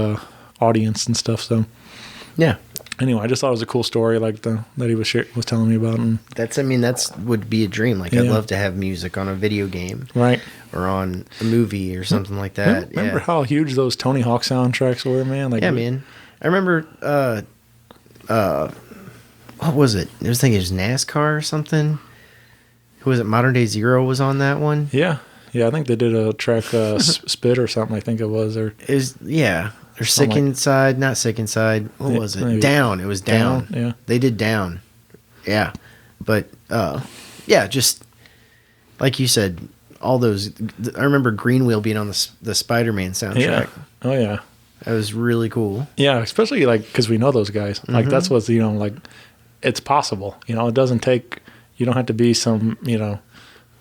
audience and stuff. So yeah. Anyway, I just thought it was a cool story, like that he was telling me about. And that's would be a dream. Like I'd love to have music on a video game, right, or on a movie or something like that. Remember how huge those Tony Hawk soundtracks were, man? Like, man. I remember. What was it? I was thinking it was NASCAR or something. Who was it? Modern Day Zero was on that one. Yeah. I think they did a track, Spit or something. I think it was, or Or Sick Inside, not Sick Inside. What was it? Maybe. Down. It was Down. Yeah. They did Down. Yeah. But, just like you said, all those. I remember Green Wheel being on the Spider-Man soundtrack. Yeah. Oh, yeah. That was really cool. Yeah, especially like because we know those guys. Like that's what's, like it's possible. It doesn't take, you don't have to be some,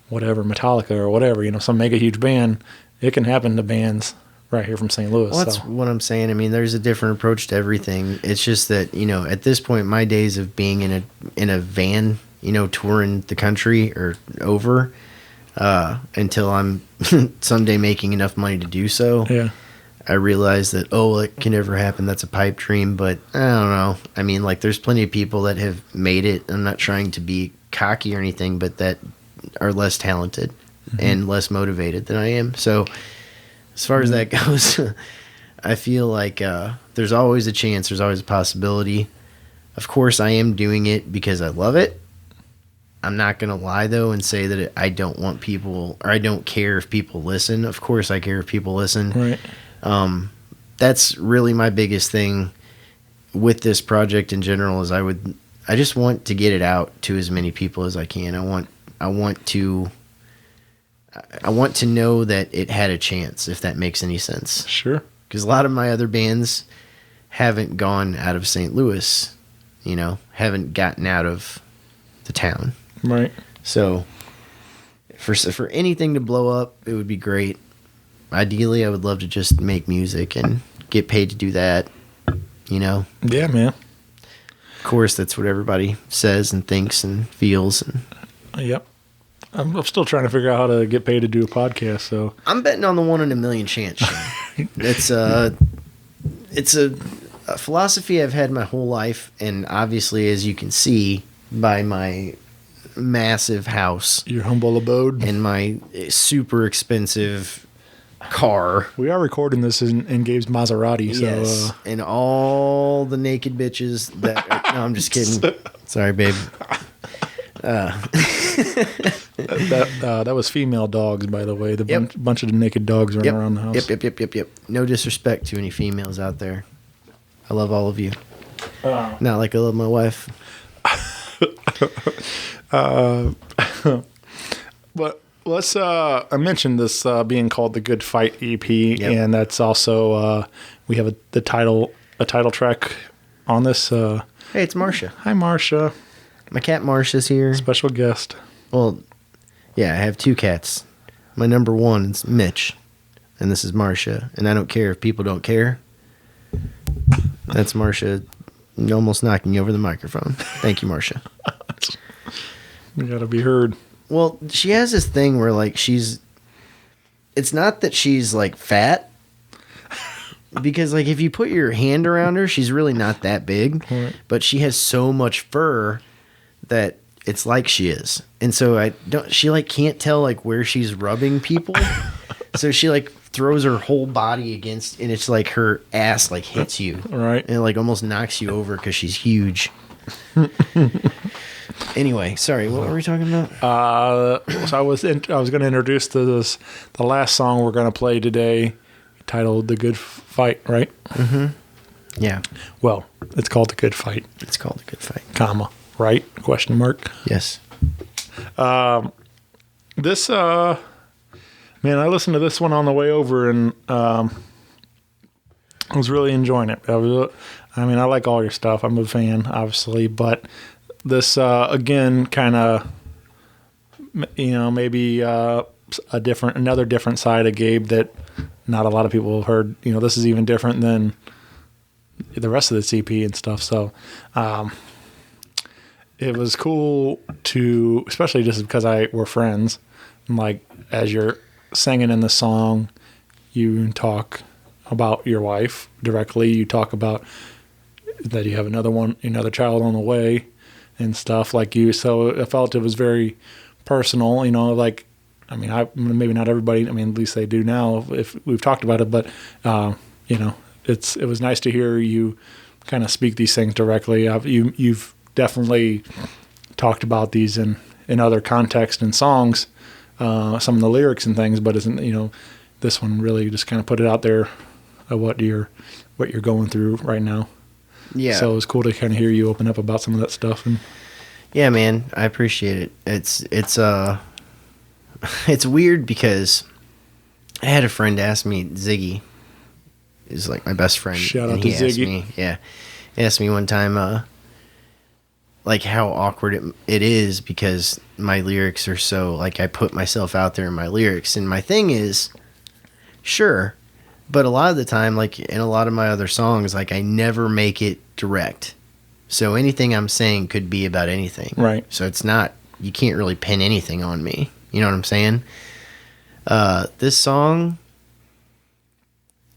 whatever, Metallica or whatever, some mega huge band. It can happen to bands right here from St. Louis. Well, that's what I'm saying. I mean, there's a different approach to everything. It's just that, at this point, my days of being in a van, touring the country are over until I'm someday making enough money to do so. Yeah. I realize that, it can never happen. That's a pipe dream, but I don't know. I mean, like, there's plenty of people that have made it. I'm not trying to be cocky or anything, but that are less talented and less motivated than I am. So as far as that goes, I feel like there's always a chance. There's always a possibility. Of course, I am doing it because I love it. I'm not going to lie, though, and say that I don't want people, or I don't care if people listen. Of course I care if people listen. Right. That's really my biggest thing with this project in general is I just want to get it out to as many people as I can. I want to know that it had a chance, if that makes any sense. Sure. Because a lot of my other bands haven't gone out of St. Louis, haven't gotten out of the town. Right. So for anything to blow up, it would be great. Ideally, I would love to just make music and get paid to do that, Yeah, man. Of course, that's what everybody says and thinks and feels. And Yep. I'm still trying to figure out how to get paid to do a podcast, so. I'm betting on the 1 in a million chance, Shane. It's a philosophy I've had my whole life, and obviously, as you can see by my massive house. Your humble abode. And my super expensive car. We are recording this in Gabe's Maserati, so yes, and all the naked bitches that no, I'm just kidding. Sorry, babe. That was female dogs, by the way. The bunch of the naked dogs running around the house. Yep. No disrespect to any females out there. I love all of you. Not like I love my wife. But let's. I mentioned this being called the Good Fight EP, and that's also we have a title track on this. Hey, it's Marcia. Hi, Marcia. My cat Marcia's here. Special guest. Well, yeah, I have two cats. My number one is Mitch, and this is Marcia. And I don't care if people don't care. That's Marcia almost knocking you over the microphone. Thank you, Marcia. You gotta be heard. Well, she has this thing where, like, it's not that she's, like, fat. Because, like, if you put your hand around her, she's really not that big. Right. But she has so much fur that it's like she is. And so she, like, can't tell, like, where she's rubbing people. So she, like, throws her whole body against, and it's like her ass, like, hits you. Right. And it, like, almost knocks you over because she's huge. Anyway, sorry, what were we talking about? So I was going to introduce the last song we're going to play today, titled "The Good Fight," right? Mm-hmm. Yeah. Well, it's called "The Good Fight." It's called "The Good Fight," comma, right? Question mark. Yes. This man, I listened to this one on the way over, and I was really enjoying it. I like all your stuff. I'm a fan, obviously, but this again, kind of, maybe another different side of Gabe that not a lot of people have heard. This is even different than the rest of the CP and stuff. So it was cool to, especially just because we're friends, and like as you're singing in the song, you talk about your wife directly. You talk about that you have another child on the way and stuff like you. So I felt it was very personal, like, maybe not everybody, at least they do now if we've talked about it, but, it was nice to hear you kind of speak these things directly. You've definitely talked about these in other contexts and songs, some of the lyrics and things, but isn't, this one really just kind of put it out there of what you're going through right now. Yeah. So it was cool to kind of hear you open up about some of that stuff. And yeah, man, I appreciate it. It's weird because I had a friend ask me, Ziggy is like my best friend. Shout out to Ziggy. He asked me one time, like how awkward it is because my lyrics are so, like, I put myself out there in my lyrics, and my thing is, sure, but a lot of the time, like in a lot of my other songs, like I never make it direct. So anything I'm saying could be about anything. Right. So it's not, you can't really pin anything on me. You know what I'm saying? This song,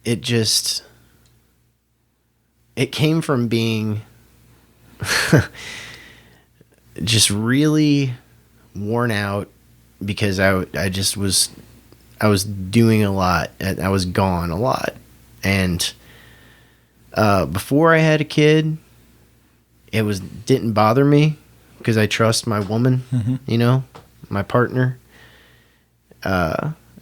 it came from being just really worn out because I was doing a lot. I was gone a lot. And before I had a kid, it didn't bother me because I trust my woman, my partner.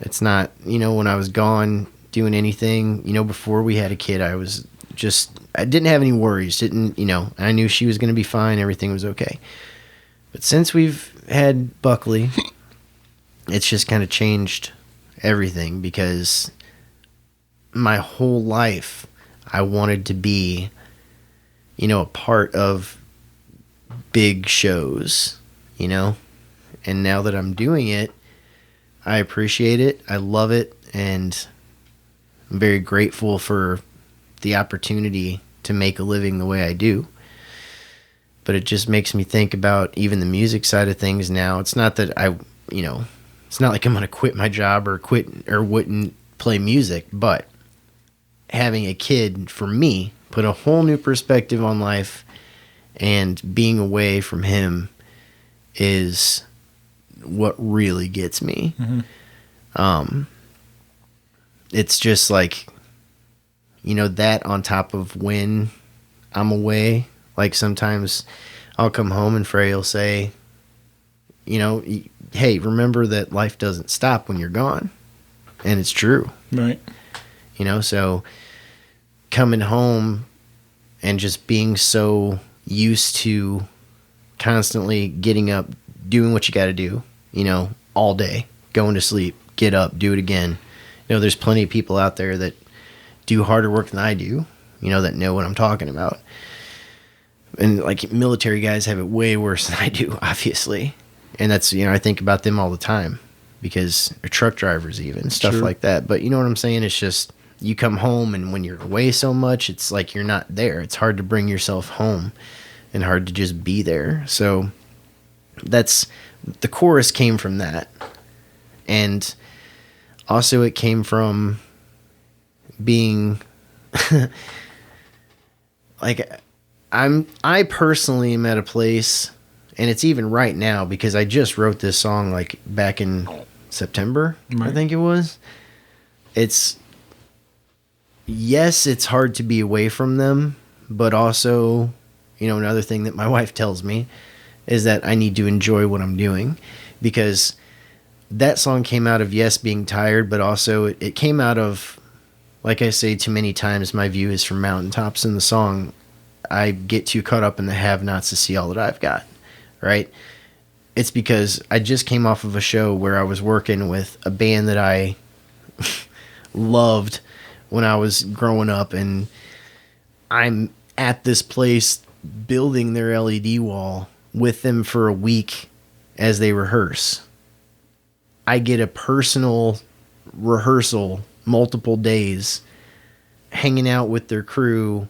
It's not, when I was gone doing anything, before we had a kid, I didn't have any worries. I knew she was going to be fine. Everything was okay. But since we've had Buckley, it's just kind of changed everything because my whole life I wanted to be, a part of big shows, and now that I'm doing it, I appreciate it. I love it. And I'm very grateful for the opportunity to make a living the way I do. But it just makes me think about even the music side of things now. It's not that it's not like I'm going to quit my job or wouldn't play music, but having a kid for me put a whole new perspective on life, and being away from him is what really gets me. Mm-hmm. It's just like, that on top of when I'm away, like sometimes I'll come home and Frey will say, hey, remember that life doesn't stop when you're gone. And it's true. Right. So coming home and just being so used to constantly getting up, doing what you got to do, all day, going to sleep, get up, do it again. You know, there's plenty of people out there that do harder work than I do, you know, that know what I'm talking about. And like military guys have it way worse than I do, obviously. And that's, you know, I think about them all the time because they're truck drivers, even stuff like that. But you know what I'm saying? It's just you come home, and when you're away so much, it's like you're not there. It's hard to bring yourself home and hard to just be there. So that's the chorus came from that. And also it came from being like I personally am at a place, and it's even right now because I just wrote this song like back in September, I think it was. Yes, it's hard to be away from them, but also, you know, another thing that my wife tells me is that I need to enjoy what I'm doing, because that song came out of, yes, being tired, but also it came out of, like I say too many times, my view is from mountaintops in the song. I get too caught up in the have-nots to see all that I've got, right? It's because I just came off of a show where I was working with a band that I loved when I was growing up, and I'm at this place building their LED wall with them for a week as they rehearse. I get a personal rehearsal, multiple days, hanging out with their crew.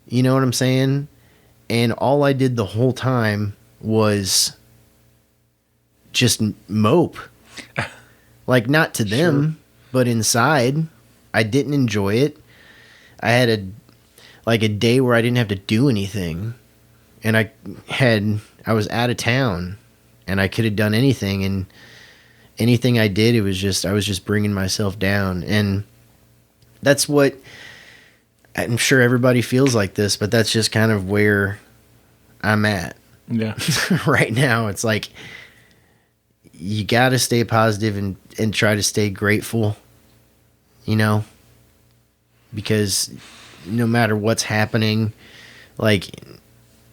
You know what I'm saying? And all I did the whole time was just mope. Like, not to them, but inside, I didn't enjoy it. I had a day where I didn't have to do anything. And I was out of town, and I could have done anything, and anything I did, I was just bringing myself down. And that's what I'm sure everybody feels like this, but that's just kind of where I'm at. Yeah. Right now, it's like you got to stay positive and try to stay grateful, you know, because no matter what's happening, like,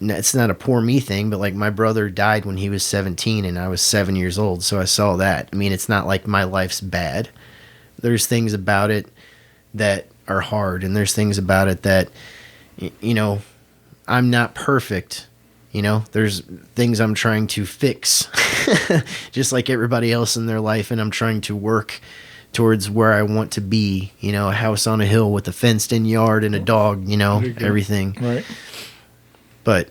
it's not a poor me thing, but like my brother died when he was 17 and I was 7 years old. So I saw that. I mean, it's not like my life's bad. There's things about it that are hard, and there's things about it that, you know, I'm not perfect. You know, there's things I'm trying to fix just like everybody else in their life. And I'm trying to work towards where I want to be, you know, a house on a hill with a fenced in yard and a dog, you know, everything. Right. But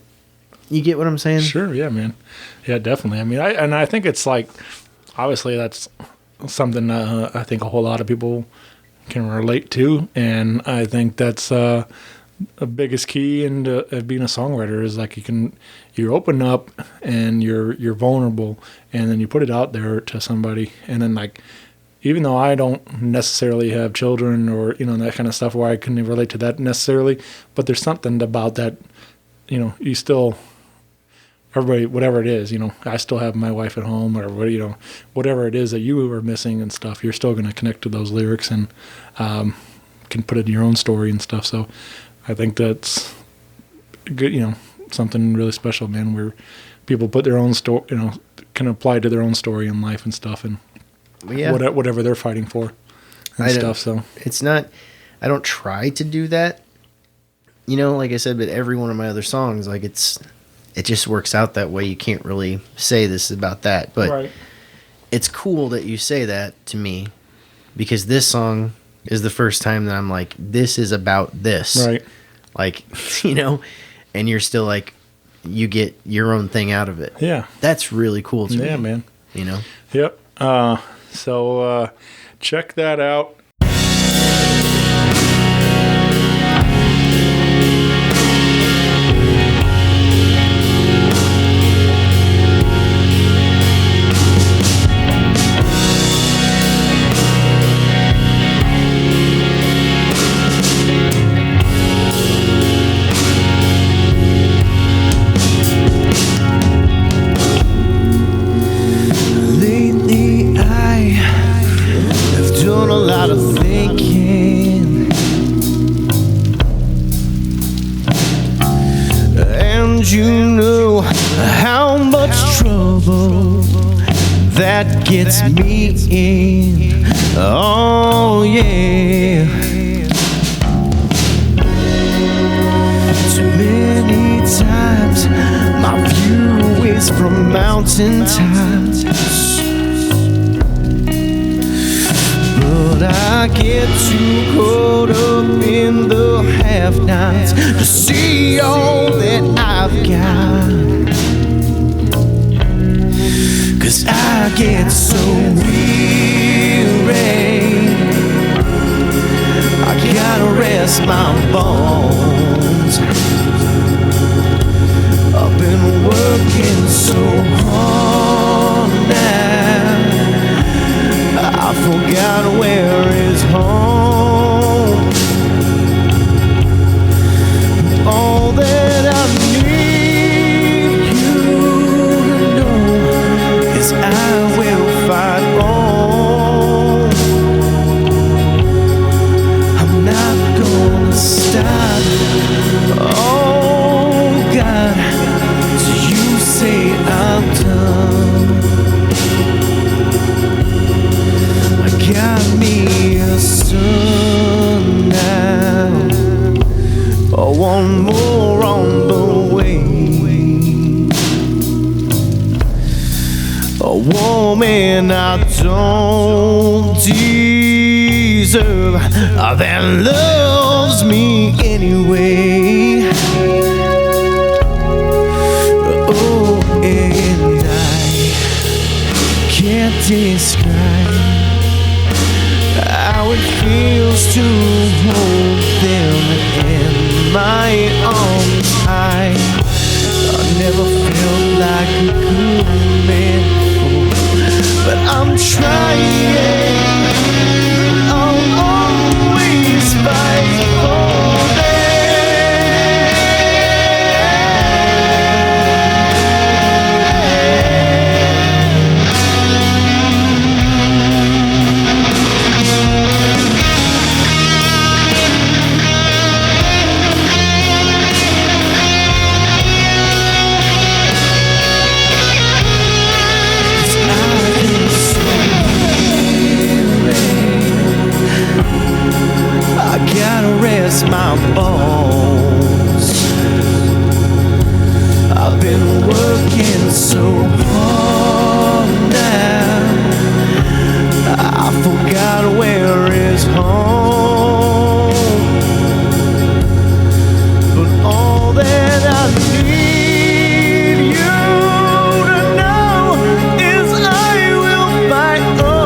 you get what I'm saying? Sure. Yeah, man. Yeah, definitely. I mean, I think it's like, obviously that's something I think a whole lot of people can relate to. And I think that's the biggest key into being a songwriter is like you open up and you're vulnerable, and then you put it out there to somebody. And then, like, even though I don't necessarily have children or, you know, that kind of stuff where I couldn't relate to that necessarily, but there's something about that, you know, you still, everybody, whatever it is, you know, I still have my wife at home, or, you know, whatever it is that you were missing and stuff, you're still going to connect to those lyrics and can put it in your own story and stuff. So I think that's good, you know, something really special, man, where people put their own story, you know, can apply to their own story in life and stuff, and whatever they're fighting for and stuff. So it's not, I don't try to do that, you know, like I said, but every one of my other songs, like it just works out that way. You can't really say this about that, but It's cool that you say that to me, because this song is the first time that I'm like, this is about this. Right. Like, you know, and you're still like, you get your own thing out of it. Yeah. That's really cool to me. Yeah, man. You know? Yep. So check that out. You know how much trouble that gets me in. Oh yeah. Too many times my view is from mountaintops, but I get too caught up in the have-nots to see all that I've got. 'Cause I get so weary, I gotta rest my bones. I've been working so hard now, I forgot where is home. All that I need you to know is I will fight on. I'm not gonna stop. Oh God, till you say I'm done. I got me a son now, one more on the way. A woman I don't deserve, that loves me anyway. Oh, and I can't describe how it feels to hold them in my arms. I never felt like a good man before, but I'm trying. I'll always fight for them. I gotta rest my bones. I've been working so hard now, I forgot where is home. But all that I need you to know is I will fight on.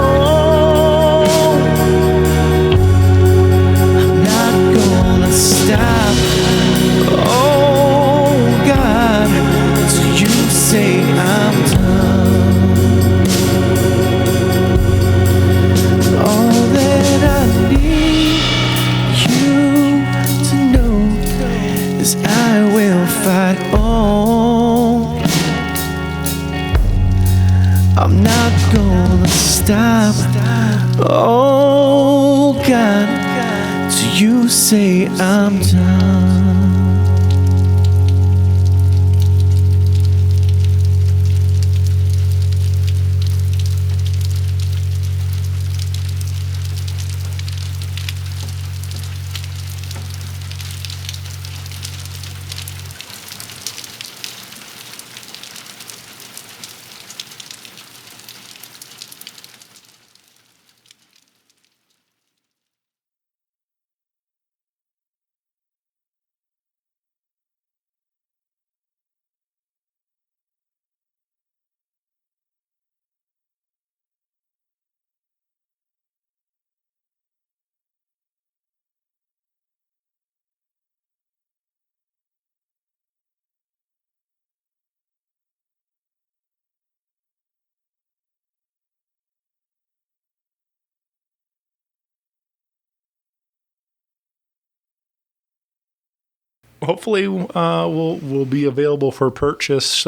I'm not gonna stop. Oh God, till you say I'm done. All that I need you to know is I will fight on. I'm not gonna stop. Oh God, till you say I'm done. Hopefully will be available for purchase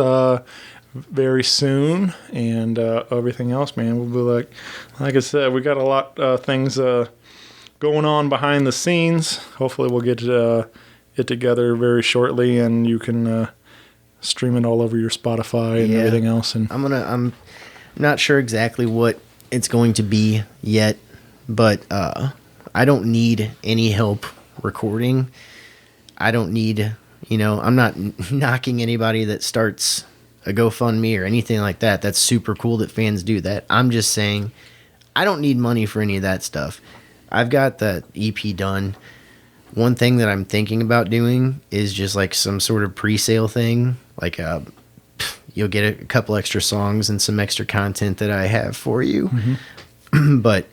very soon, and everything else, man, will be like I said, we got a lot of things going on behind the scenes. Hopefully we'll get it together very shortly, and you can stream it all over your Spotify and everything else. And I'm not sure exactly what it's going to be yet, but I don't need any help recording. I don't need, I'm not knocking anybody that starts a GoFundMe or anything like that. That's super cool that fans do that. I'm just saying I don't need money for any of that stuff. I've got the EP done. One thing that I'm thinking about doing is just like some sort of pre-sale thing. Like you'll get a couple extra songs and some extra content that I have for you. Mm-hmm. But,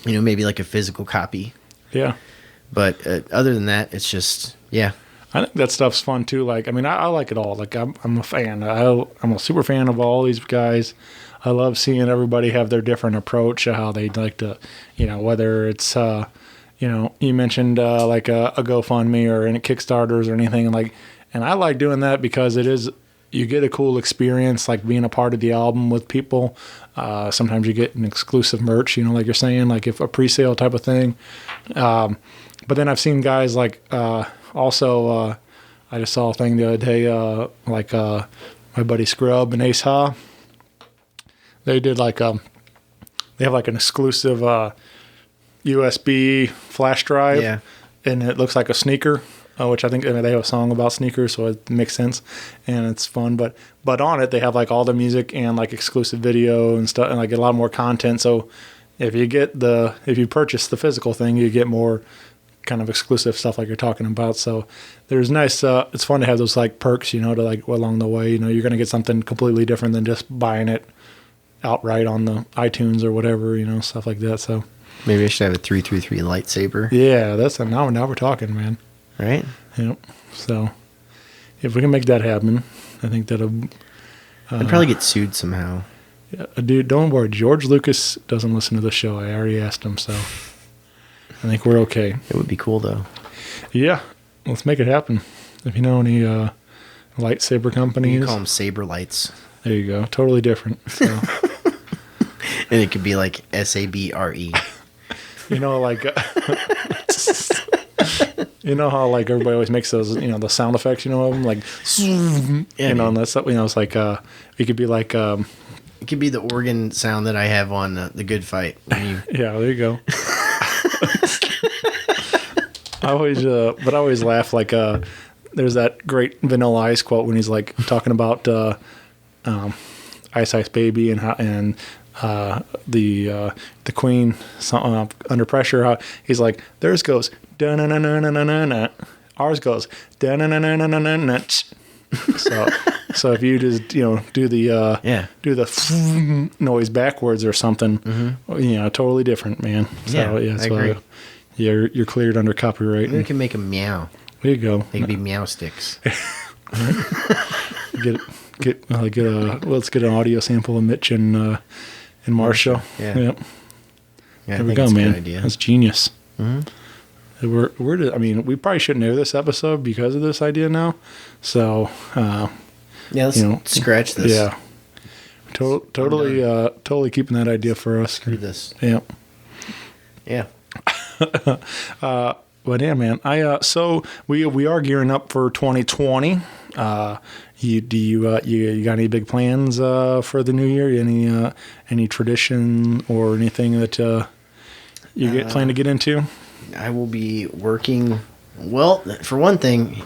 maybe like a physical copy. Yeah. But other than that, it's just, yeah. I think that stuff's fun too. Like, I mean, I like it all. Like, I'm a fan. I'm a super fan of all these guys. I love seeing everybody have their different approach to how they'd like to, whether it's, you mentioned like a GoFundMe or any Kickstarters or anything like, and I like doing that because you get a cool experience, like being a part of the album with people. Sometimes you get an exclusive merch, like you're saying, like if a pre-sale type of thing. But then I've seen guys like, also, I just saw a thing the other day, like my buddy Scrub and Ace Ha. They did like they have like an exclusive USB flash drive, and it looks like a sneaker, which I think they have a song about sneakers, so it makes sense, and it's fun. But on it, they have like all the music and like exclusive video and stuff, and like a lot more content. So if you purchase the physical thing, you get more kind of exclusive stuff like you're talking about. So there's nice, it's fun to have those like perks, to like along the way, you're going to get something completely different than just buying it outright on the iTunes or whatever, stuff like that. So maybe I should have a 333 lightsaber. Yeah, now we're talking, man. Right? Yep. So if we can make that happen, I think that'll I'd probably get sued somehow. Yeah, dude, don't worry. George Lucas doesn't listen to the show. I already asked him, so I think we're okay. It would be cool though. Yeah, let's make it happen. If you know any lightsaber companies, you call them saber lights. There you go. Totally different. So. And it could be like SABRE. Like how like everybody always makes those, the sound effects, of them, like, and that's, it's like, it could be like, it could be the organ sound that I have on The Good Fight. Yeah, there you go. I always laugh, like, there's that great Vanilla Ice quote when he's like talking about, Ice Ice Baby and the Queen Under Pressure. How he's like, theirs goes da na na na na na na, ours goes da na na na na na na. So if you just do the noise backwards or something, totally different, man. So I agree. You're cleared under copyright. We can make them meow. There you go. They can be meow sticks. Let's get an audio sample of Mitch and Marshall. Yeah. Yep. Yeah, there we go, man. Good idea. That's genius. Mm-hmm. We probably shouldn't air this episode because of this idea now. So, let's scratch this. Yeah. Totally keeping that idea for us. Screw this. Yeah. Yeah. But yeah, man. So we are gearing up for 2020. You got any big plans for the new year? Any tradition or anything that you plan to get into? I will be working. Well, for one thing,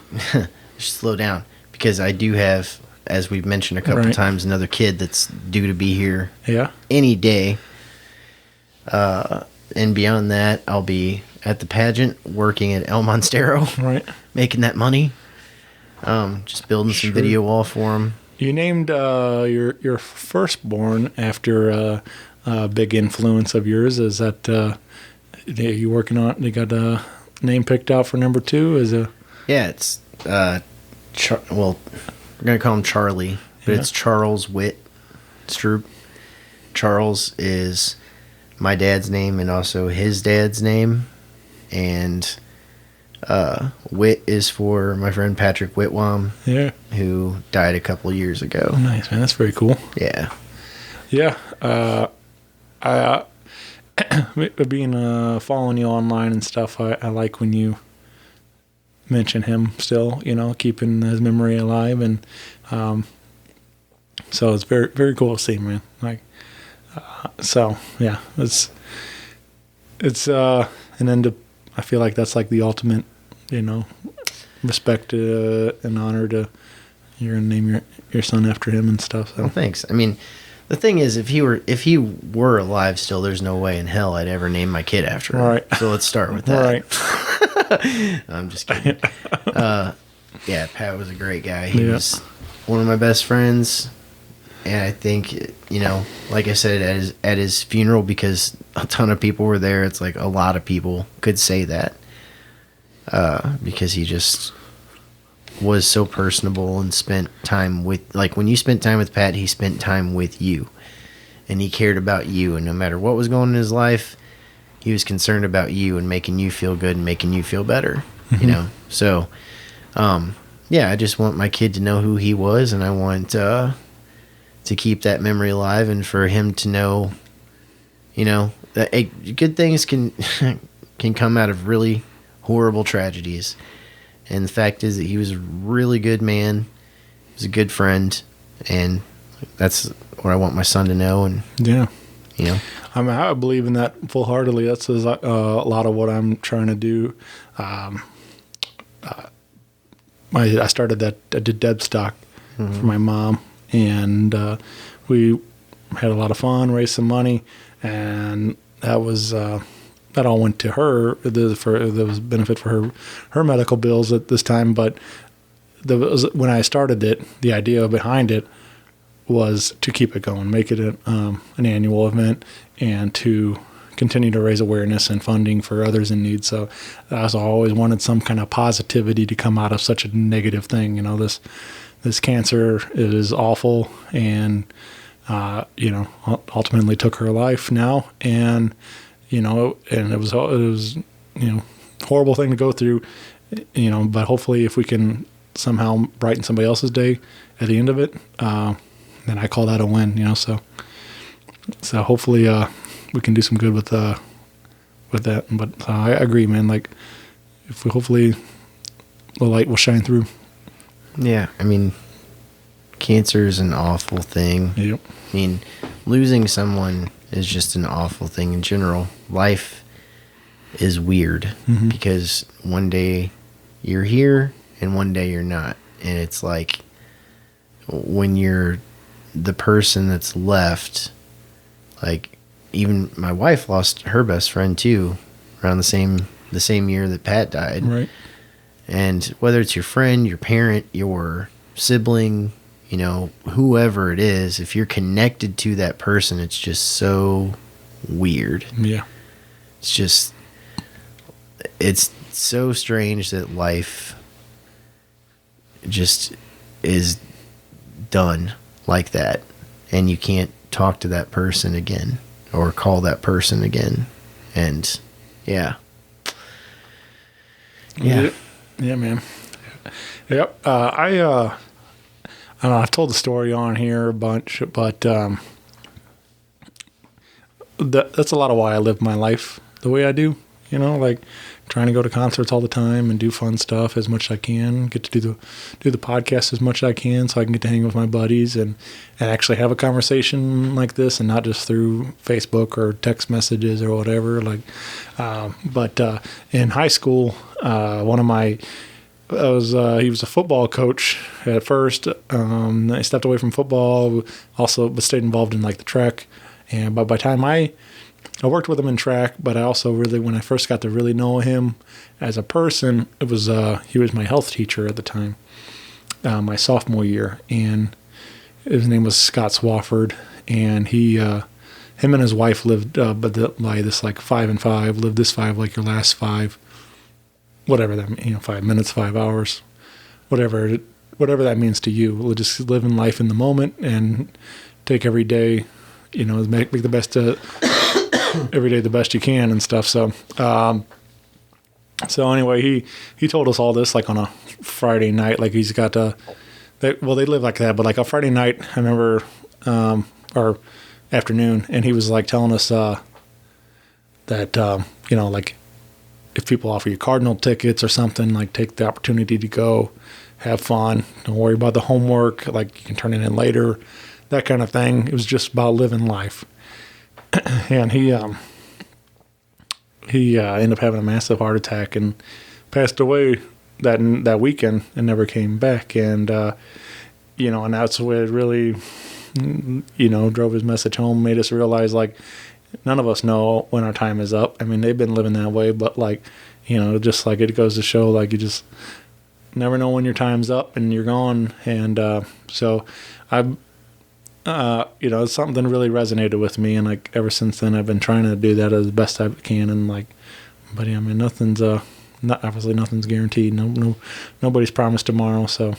just slow down because I do have, as we've mentioned a couple times, another kid that's due to be here. Yeah. Any day. And beyond that, I'll be at the pageant working at El Monstero. Right. Making that money. Just building some video wall for him. You named your firstborn after a big influence of yours. Is that are you working on? They got a name picked out for number 2? Yeah, it's we're gonna call him Charlie, but it's Charles Witt Stroup. Charles is my dad's name and also his dad's name, and Witt is for my friend Patrick Whitwam, who died a couple years ago. Oh, nice, man. That's very cool. Yeah. Yeah. Being following you online and stuff, I like when you mention him still, keeping his memory alive. And So it's very, very cool to see, man. Like, so yeah, it's and then I feel like that's like the ultimate, respect and honor to, you're gonna name your son after him and stuff. So Well, thanks. I mean, the thing is, if he were alive still, there's no way in hell I'd ever name my kid after him. Right. So let's start with that. Right. I'm just kidding. Yeah, Pat was a great guy. He Yeah. was one of my best friends, and I think like I said at his funeral, because a ton of people were there. It's like a lot of people could say that because he just was so personable and spent time with, like, when you spent time with Pat, he spent time with you, and he cared about you, and no matter what was going on in his life, he was concerned about you and making you feel good and making you feel better. So yeah, I just want my kid to know who he was, and I want to keep that memory alive, and for him to know that good things can come out of really horrible tragedies. And the fact is that he was a really good man. He was a good friend. And that's what I want my son to know. And, Yeah. I I mean, I believe in that full-heartedly. That's a lot of what I'm trying to do. I did dead stock for my mom, and we had a lot of fun, raised some money, and that was that all went to her. There was benefit for her medical bills at this time, but when I started it, the idea behind it was to keep it going, make it an annual event, and to continue to raise awareness and funding for others in need. So I always wanted some kind of positivity to come out of such a negative thing. This cancer is awful, and ultimately took her life now, and it was horrible thing to go through, but hopefully if we can somehow brighten somebody else's day at the end of it, then I call that a win, so hopefully we can do some good with that. But I agree, man, like if we hopefully the light will shine through. Yeah, I mean, cancer is an awful thing. Yep. I mean, losing someone is just an awful thing in general. Life is weird because one day you're here and one day you're not. And it's like when you're the person that's left, like even my wife lost her best friend too around the same year that Pat died. Right. And whether it's your friend, your parent, your sibling, whoever it is, if you're connected to that person, it's just so weird. Yeah. It's so strange that life just is done like that, and you can't talk to that person again or call that person again. And yeah. Yeah, man. Yep. I don't know, I've told the story on here a bunch, but that's a lot of why I live my life the way I do. Like trying to go to concerts all the time and do fun stuff as much as I can. Get to do the podcast as much as I can, so I can get to hang with my buddies and actually have a conversation like this, and not just through Facebook or text messages or whatever. Like, but in high school, he was a football coach at first. I stepped away from football, also, but stayed involved in like the track. And by the time I worked with him in track, but I also really, when I first got to really know him as a person, he was my health teacher at the time, my sophomore year, and his name was Scott Swafford, and him and his wife lived by this like 5 and 5, live this 5 like your last 5. Whatever that 5 minutes, 5 hours, whatever that means to you. We'll just live in life in the moment and take every day, make the best every day the best you can and stuff. So, anyway, he told us all this like on a Friday night. Like he's got they live like that, but like a Friday night, I remember, or afternoon, and he was like telling us that like, if people offer you Cardinal tickets or something, like take the opportunity to go have fun. Don't worry about the homework. Like you can turn it in later. that kind of thing. It was just about living life. And he ended up having a massive heart attack and passed away that weekend and never came back. And and that's what it really drove his message home, made us realize, like, none of us know when our time is up. I mean, they've been living that way, but, like, just like it goes to show, like, you just never know when your time's up and you're gone. And so it's something that really resonated with me, and, like, ever since then I've been trying to do that as best I can. And, like, but I mean, nothing's guaranteed. Nobody's promised tomorrow. So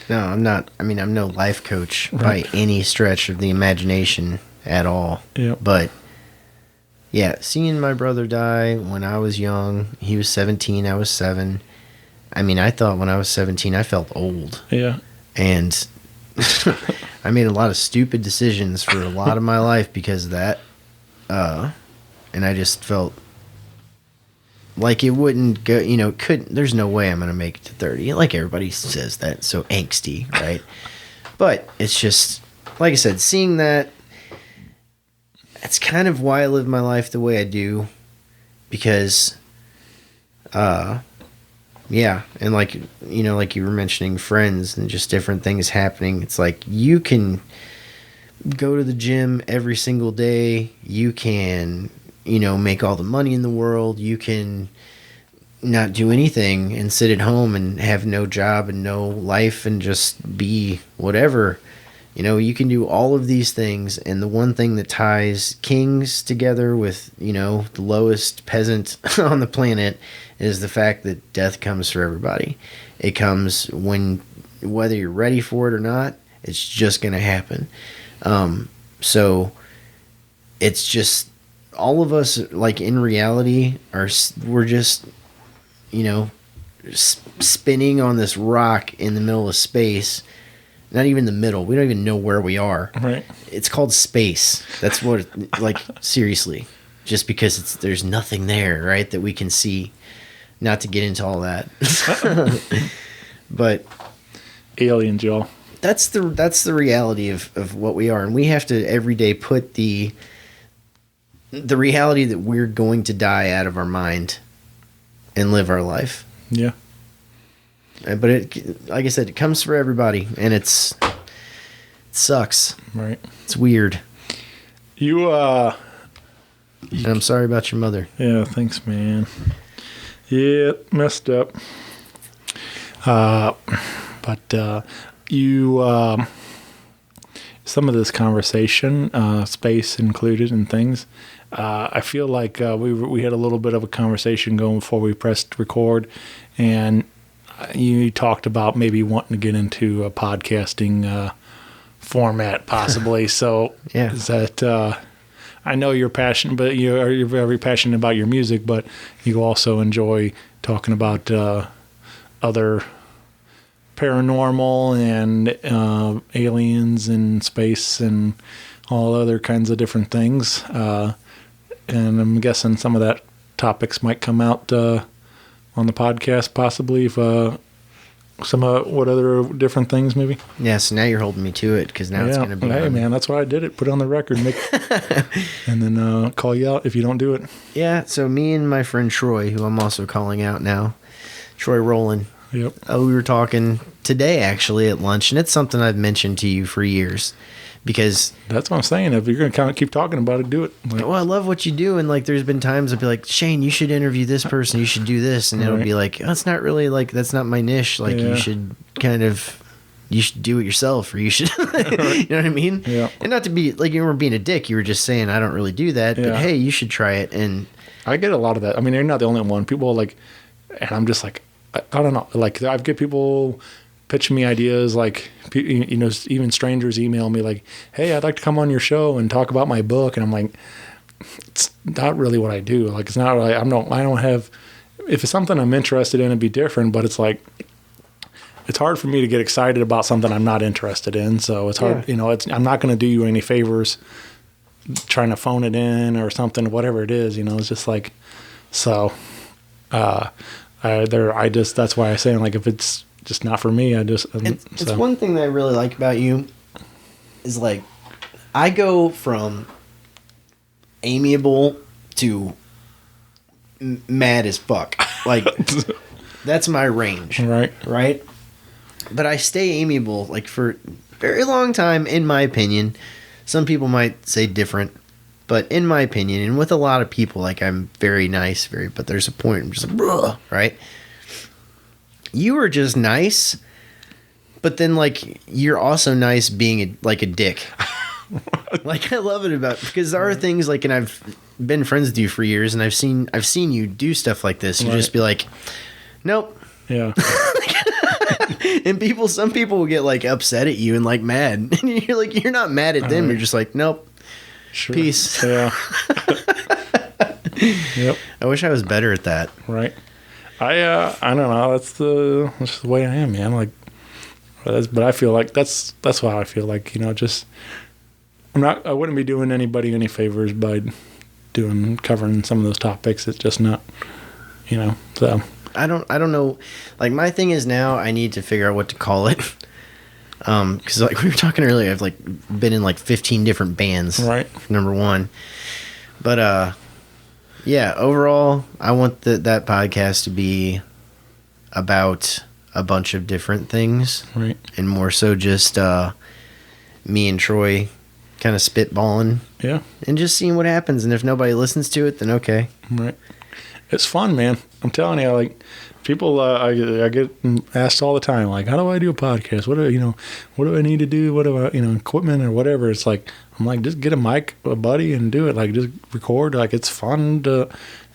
no, I'm not. I mean, I'm no life coach by any stretch of the imagination at all. Yeah. But yeah, seeing my brother die when I was young, he was 17, I was 7. I mean, I thought when I was 17, I felt old. Yeah. And I made a lot of stupid decisions for a lot of my life because of that. And I just felt like it wouldn't go, there's no way I'm going to make it to 30. Like everybody says that, so angsty, right? But it's just, like I said, seeing that, that's kind of why I live my life the way I do. Because, yeah, and like you were mentioning friends and just different things happening. It's like you can go to the gym every single day. You can, make all the money in the world. You can not do anything and sit at home and have no job and no life and just be whatever. You can do all of these things, and the one thing that ties kings together with, the lowest peasant on the planet is the fact that death comes for everybody. It comes whether you're ready for it or not, it's just going to happen. So it's just, all of us, like, in reality, we're just, spinning on this rock in the middle of space. Not even the middle. We don't even know where we are. Right. It's called space. That's what, seriously. Just because there's nothing there, right, that we can see. Not to get into all that. But aliens, y'all. That's the reality of what we are. And we have to every day put the reality that we're going to die out of our mind and live our life. Yeah. But it, like I said, it comes for everybody, and it sucks. Right. It's weird. And I'm sorry about your mother. Yeah, thanks, man. Yeah, messed up. But some of this conversation, space included and things, I feel like we had a little bit of a conversation going before we pressed record, and you talked about maybe wanting to get into a podcasting format, possibly. So yeah. Is that I know you're passionate, but you're very passionate about your music, but you also enjoy talking about other paranormal and aliens and space and all other kinds of different things. And I'm guessing some of that topics might come out on the podcast, possibly, if some what other different things maybe. Yeah, so now you're holding me to it, because now it's going to be. Hey, man, that's why I did it. Put it on the record, and then call you out if you don't do it. Yeah, so me and my friend Troy, who I'm also calling out now, Troy Rowland. Yep. We were talking today, actually, at lunch, and it's something I've mentioned to you for years. Because that's what I'm saying. If you're going to kind of keep talking about it, do it. Well, I love what you do. And there's been times I'll be like, Shane, you should interview this person. You should do this. And it'll be like, oh, it's not really that's not my niche. You should you should do it yourself, or you should, you know what I mean? Yeah. And not to be you weren't being a dick. You were just saying, I don't really do that, but hey, you should try it. And I get a lot of that. I mean, you're not the only one. People and I'm just like, I don't know. I get people pitching me ideas, even strangers email me like, hey, I'd like to come on your show and talk about my book. And I'm like, it's not really what I do. It's not really, I don't have, if it's something I'm interested in, it'd be different, but it's hard for me to get excited about something I'm not interested in. So it's hard, I'm not going to do you any favors trying to phone it in or something, whatever it is, it's just that's why I say, if it's just not for me, it's one thing that I really like about you is like I go from amiable to mad as fuck. Like that's my range. Right? But I stay amiable like for a very long time in my opinion. Some people might say different, but in my opinion and with a lot of people like I'm very nice, but there's a point I'm just like, bruh, right? You were just nice, but then like you're also nice being like a dick. Like I love it because there are things like, and I've been friends with you for years, and I've seen you do stuff like this. You just be like, nope. Yeah. And some people will get like upset at you and like mad, and you're like, you're not mad at them. You're just like, nope. Sure. Peace. Yeah. Yep. I wish I was better at that. Right. I don't know. That's the way I am, man. Like, but I feel like that's why I feel like, just I wouldn't be doing anybody any favors by covering some of those topics. It's just not, so. I don't know. Like my thing is now I need to figure out what to call it. Cause like we were talking earlier, I've like been in like 15 different bands. Right. Number one. But, yeah, overall, I want that podcast to be about a bunch of different things. Right. And more so just me and Troy kind of spitballing. Yeah. And just seeing what happens. And if nobody listens to it, then okay. Right. It's fun, man. I'm telling you, like, people, I get asked all the time, like, how do I do a podcast? What do I need to do? What do I, equipment or whatever? It's like, I'm like, just get a mic, a buddy, and do it. Like, just record. Like, it's fun to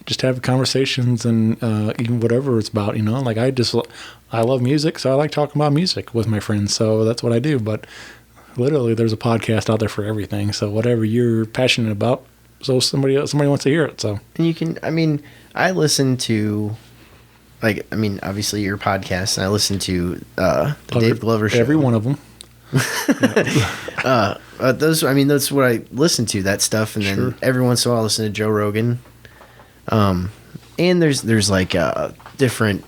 just have conversations and even whatever it's about, Like, I love music, so I like talking about music with my friends. So that's what I do. But literally, there's a podcast out there for everything. So whatever you're passionate about, so somebody wants to hear it. So and you can, I listen to, obviously your podcast, and I listen to the Dave Glover show. Every one of them. That's what I listen to, that stuff, and then every once in a while I listen to Joe Rogan. And there's like different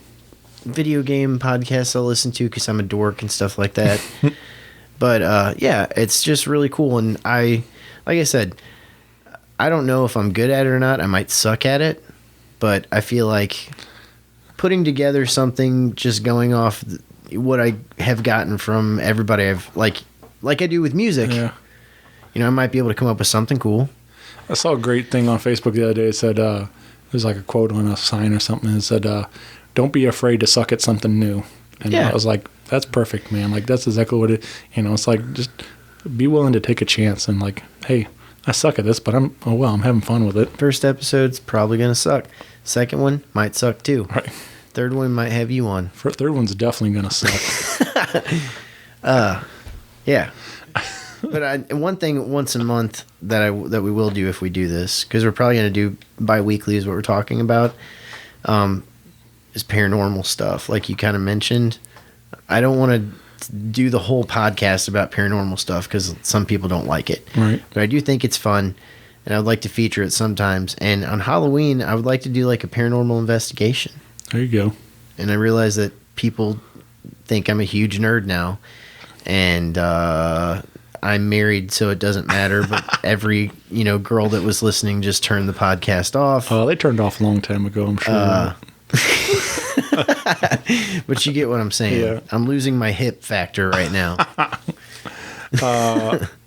video game podcasts I'll listen to because I'm a dork and stuff like that. But yeah, it's just really cool, and like I said, I don't know if I'm good at it or not. I might suck at it, but I feel like putting together something, just going off what I have gotten from everybody I've like I do with music. Yeah. I might be able to come up with something cool. I saw a great thing on Facebook the other day. It said, it was like a quote on a sign or something. It said, don't be afraid to suck at something new. And I was like, that's perfect, man. Like, that's exactly what it, it's like, just be willing to take a chance and like, hey, I suck at this, but I'm having fun with it. First episode's probably going to suck. Second one might suck too. Right. Third one might have you on. Third one's definitely going to suck. Yeah. But one thing once a month that we will do if we do this, because we're probably going to do bi-weekly is what we're talking about, is paranormal stuff. Like you kind of mentioned, I don't want to do the whole podcast about paranormal stuff because some people don't like it. Right. But I do think it's fun, and I would like to feature it sometimes. And on Halloween, I would like to do like a paranormal investigation. There you go. And I realize that people think I'm a huge nerd now, and I'm married, so it doesn't matter. But every girl that was listening just turned the podcast off. They turned off a long time ago, I'm sure. But you get what I'm saying. Yeah. I'm losing my hip factor right now.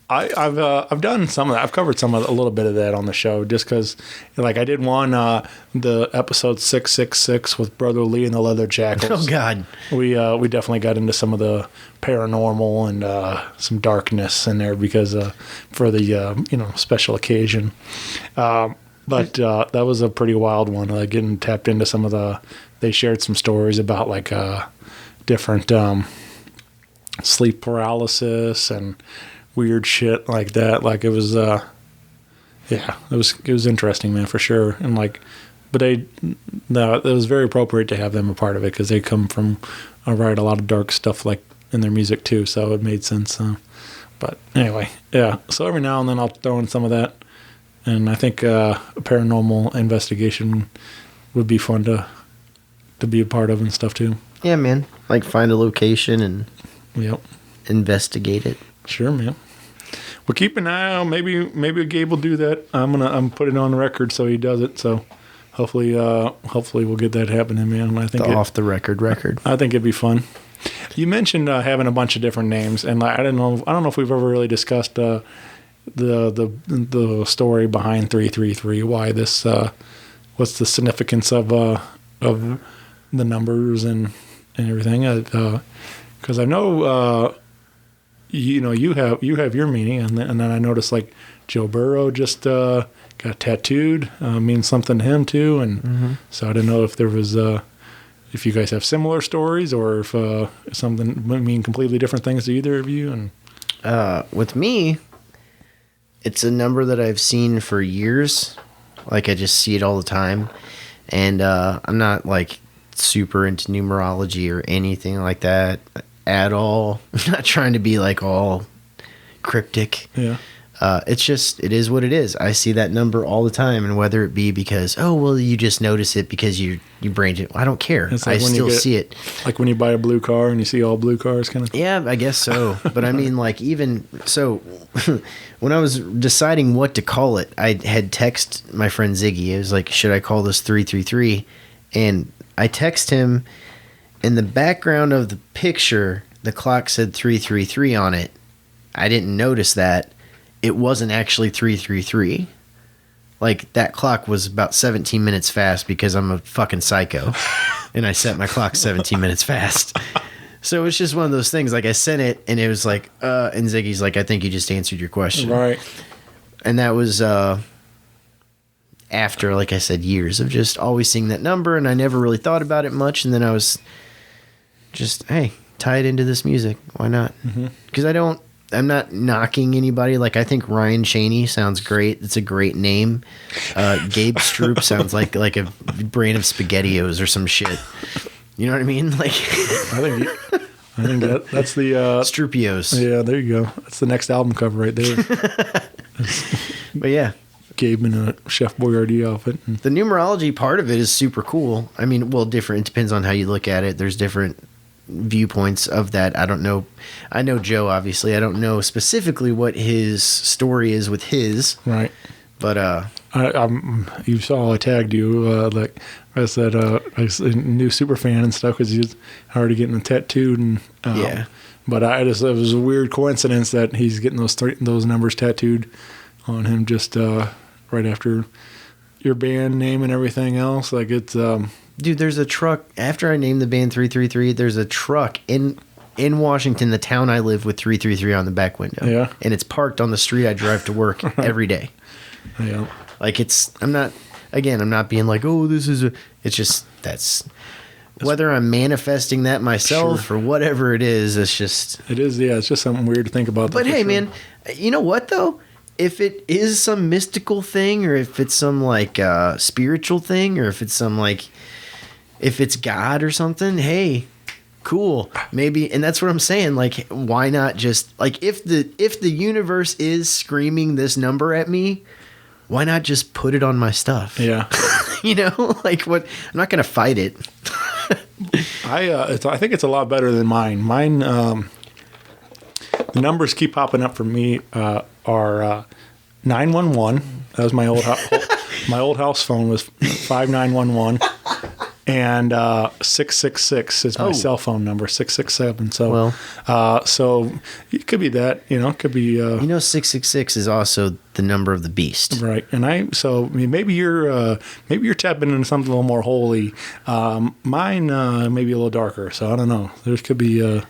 I've done some of that. I've covered a little bit of that on the show, just because, like, I did one the episode 666 with Brother Lee and the Leather Jackals. Oh God, we definitely got into some of the paranormal and some darkness in there because for the special occasion. But that was a pretty wild one. Like getting tapped into some of they shared some stories about like different sleep paralysis and weird shit like that. Like it was, it was interesting, man, for sure. And like, but it was very appropriate to have them a part of it because they come from write a lot of dark stuff like in their music too. So it made sense. But anyway, yeah. So every now and then I'll throw in some of that. And I think a paranormal investigation would be fun to be a part of and stuff too. Yeah, man. Like find a location and Yep. investigate it. Sure, man. Well, keep an eye out. Maybe Gabe will do that. I'm putting it on the record so he does it. So hopefully we'll get that happening, man. I think Off the record. I think it'd be fun. You mentioned having a bunch of different names, and I don't know if we've ever really discussed the story behind 333. Why this? What's the significance of the numbers and everything? Because I know you have your meaning, and then I noticed like Joe Burrow just got tattooed, means something to him too, and so I didn't know if there was if you guys have similar stories or if something mean completely different things to either of you. And with me, it's a number that I've seen for years. Like I just see it all the time, and I'm not like super into numerology or anything like that at all. I'm not trying to be like all cryptic. Yeah. It is what it is. I see that number all the time, and whether it be because, you just notice it because you brained it. I don't care. It's like I still see it. Like when you buy a blue car and you see all blue cars kind of thing. Yeah, I guess so. But I mean, like, even so, when I was deciding what to call it, I had texted my friend Ziggy. It was like, should I call this 333? And I text him. In the background of the picture, the clock said 333 on it. I didn't notice that. It wasn't actually 333. Like, that clock was about 17 minutes fast because I'm a fucking psycho. And I set my clock 17 minutes fast. So it's just one of those things. Like, I sent it, and it was like, and Ziggy's like, I think you just answered your question. Right. And that was after, like I said, years of just always seeing that number, and I never really thought about it much. And then I was just, hey, tie it into this music. Why not? Because I'm not knocking anybody. Like, I think Ryan Cheney sounds great. It's a great name. Gabe Stroup sounds like a brand of SpaghettiOs or some shit. You know what I mean? Like, I think that's the Stroopios. Yeah, there you go. That's the next album cover right there. But yeah, Gabe in a Chef Boyardee outfit. The numerology part of it is super cool. I mean, well, different. It depends on how you look at it. There's different viewpoints of that. I don't know. I know Joe, obviously. I don't know specifically what his story is with his. Right. But you saw I tagged you. Like I said, I was a new super fan and stuff because he's already getting tattooed. And yeah. But it was a weird coincidence that he's getting those numbers tattooed on him just right after your band name and everything else. Like it's dude, there's a truck after I named the band 333. There's a truck in Washington, the town I live, with 333 on the back window. Yeah, and it's parked on the street I drive to work every day. Yeah, like I'm not being like, oh, this is it's just whether I'm manifesting that myself or whatever it is. It's just it's just something weird to think about. But hey, man, you know what though? If it is some mystical thing, or if it's some like spiritual thing, or if it's some like if it's God or something, hey, cool, maybe. And that's what I'm saying. Like, why not just like if the universe is screaming this number at me, why not just put it on my stuff? Yeah. You know, like what? I'm not gonna fight it. I think it's a lot better than mine. Mine, the numbers keep popping up for me are 911. That was my old my old house phone was 5911, and 666 is my cell phone number, 667. So so it could be that, you know, it could be 666 is also the number of the beast, right? And maybe you're tapping into something a little more holy. Mine maybe a little darker. So I don't know. There could be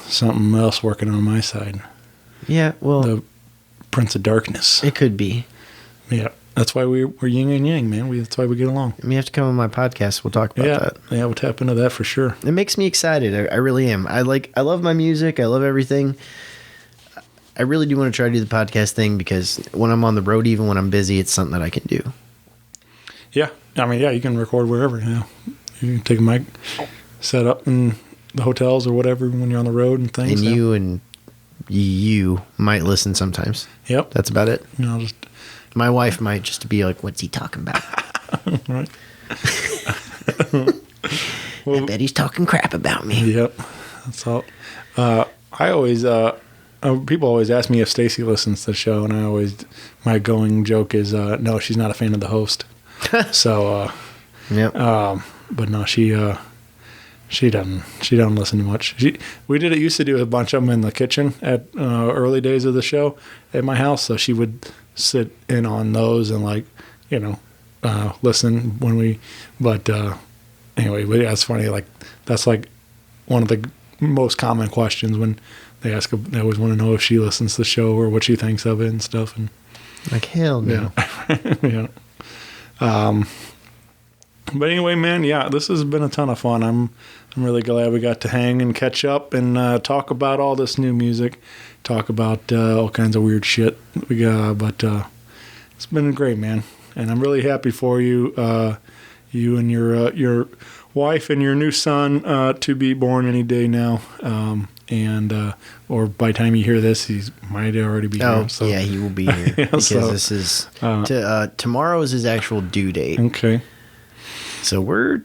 something else working on my side. Yeah, well, the Prince of Darkness. It could be. Yeah, that's why we're yin and yang, man. That's why we get along. You have to come on my podcast. We'll talk about that. Yeah, we'll tap into that for sure. It makes me excited. I really am. I love my music. I love everything. I really do want to try to do the podcast thing because when I'm on the road, even when I'm busy, it's something that I can do. Yeah, I mean, you can record wherever. You can take a mic, set up in the hotels or whatever when you're on the road and things. And you might listen sometimes. Yep. That's about it. Just my wife might just be like, what's he talking about? Right. I bet he's talking crap about me. Yep. That's all. I always people always ask me if Stacy listens to the show, and my going joke is, no, she's not a fan of the host. So, but no, she doesn't listen to much. We used to do a bunch of them in the kitchen at early days of the show at my house. So she would sit in on those and listen when we. But anyway, but yeah, it's funny. Like that's like one of the most common questions when they ask. They always want to know if she listens to the show or what she thinks of it and stuff. And like hell no. Yeah. But anyway, man, yeah, this has been a ton of fun. I'm really glad we got to hang and catch up and talk about all this new music, talk about all kinds of weird shit we got. But it's been great, man, and I'm really happy for you, you and your wife and your new son to be born any day now. Or by the time you hear this, he might already be here. So. Yeah, he will be here because this is tomorrow is his actual due date. Okay. So we're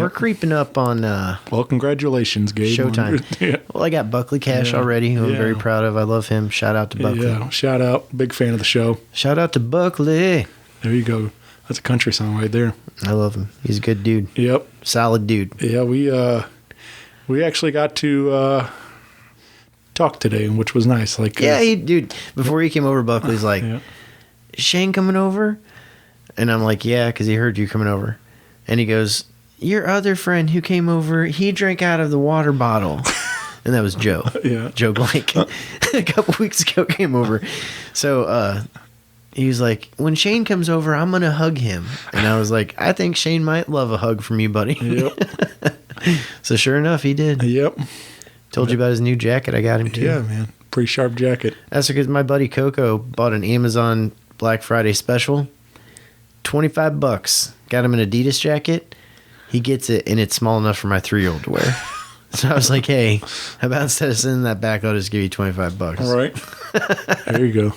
creeping up on. Well, congratulations, Gabe. Showtime. Yeah. Well, I got Buckley Cash already, who I'm very proud of. I love him. Shout out to Buckley. Yeah, shout out. Big fan of the show. Shout out to Buckley. There you go. That's a country song right there. I love him. He's a good dude. Yep. Solid dude. Yeah, we actually got to talk today, which was nice. Like, dude. Before he came over, Buckley's like, "Is Shane coming over?" And I'm like, "Yeah," because he heard you coming over. And he goes, "Your other friend who came over, he drank out of the water bottle." And that was Joe. Yeah. Joe Blank. A couple weeks ago came over. So he was like, "When Shane comes over, I'm going to hug him." And I was like, "I think Shane might love a hug from you, buddy." Yep. So sure enough, he did. Yep. Told you about his new jacket. I got him too. Yeah, man. Pretty sharp jacket. That's because my buddy Coco bought an Amazon Black Friday special. $25. Got him an Adidas jacket. He gets it, and it's small enough for my 3-year-old to wear. So I was like, "Hey, how about instead of sending that back, I'll just give you $25." All right. There you go.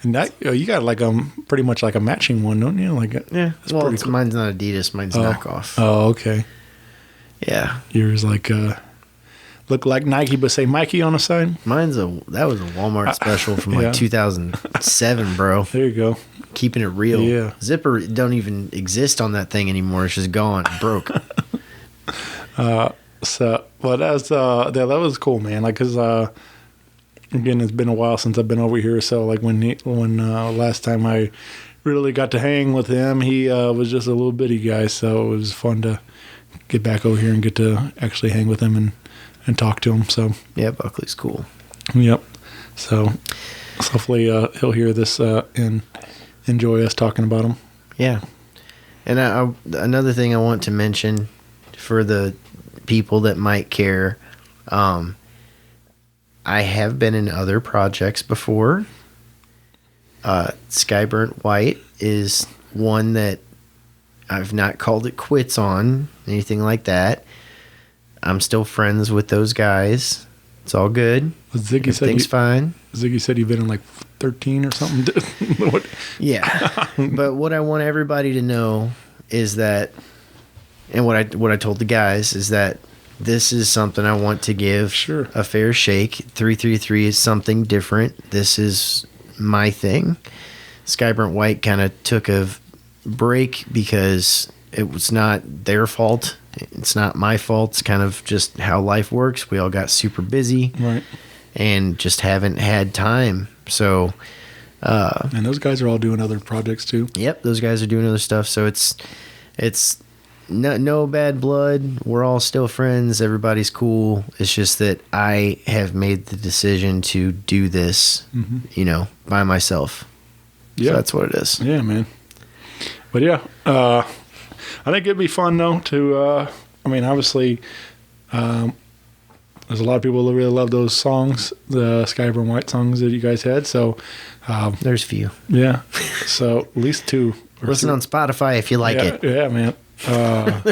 And that you got like pretty much like a matching one, don't you? Like well, cool. Mine's not Adidas. Mine's knockoff. Oh, okay. Yeah. Yours like look like Nike, but say Mikey on the side. That was a Walmart special from like 2007, bro. There you go. Keeping it real. Yeah. Zipper don't even exist on that thing anymore. It's just gone. Broke. So, well, that was cool, man. Like, cause again, it's been a while since I've been over here. So, like when last time I really got to hang with him, he was just a little bitty guy. So it was fun to get back over here and get to actually hang with him and talk to him. So yeah, Buckley's cool. Yep. So hopefully he'll hear this and enjoy us talking about him. Yeah. And another thing I want to mention for the people that might care, I have been in other projects before. Skyburnt White is one that I've not called it quits on, anything like that. I'm still friends with those guys. It's all good. Everything's fine. Ziggy said you've been in like 13 or something. What? Yeah. But what I want everybody to know is that, and what I told the guys is that this is something I want to give a fair shake. 333 is something different. This is my thing. Skyburnt White kind of took a break because it was not their fault. It's not my fault. It's kind of just how life works. We all got super busy, right, and just haven't had time. So, and those guys are all doing other projects too. Yep, those guys are doing other stuff. So it's no bad blood. We're all still friends. Everybody's cool. It's just that I have made the decision to do this, by myself. Yeah, so that's what it is. Yeah, man. But yeah, I think it'd be fun though to. Obviously, there's a lot of people that really love those songs, the Skyburn White songs that you guys had. So there's few. Yeah, so at least 2. Listen on Spotify if you like it. Yeah, man.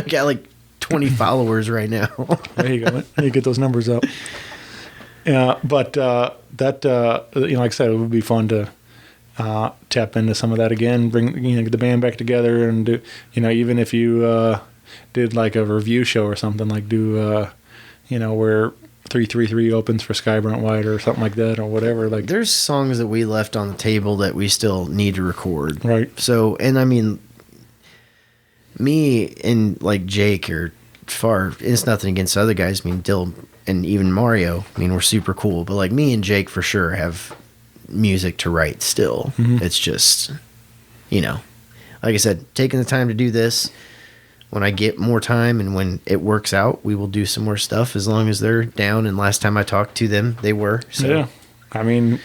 Got like 20 followers right now. There you go. You get those numbers up. Yeah, but that like I said, it would be fun to tap into some of that again. Bring get the band back together and do even if you did like a review show or something, like do where 333 opens for Skybrant White or something like that or whatever. Like, there's songs that we left on the table that we still need to record. Right. So, and I mean, me and like Jake are far, it's nothing against other guys. I mean, Dill and even Mario, I mean, we're super cool, but like me and Jake for sure have music to write still. It's just, you know, like I said, taking the time to do this. When I get more time and when it works out, we will do some more stuff as long as they're down. And last time I talked to them, they were. So. Yeah. I mean,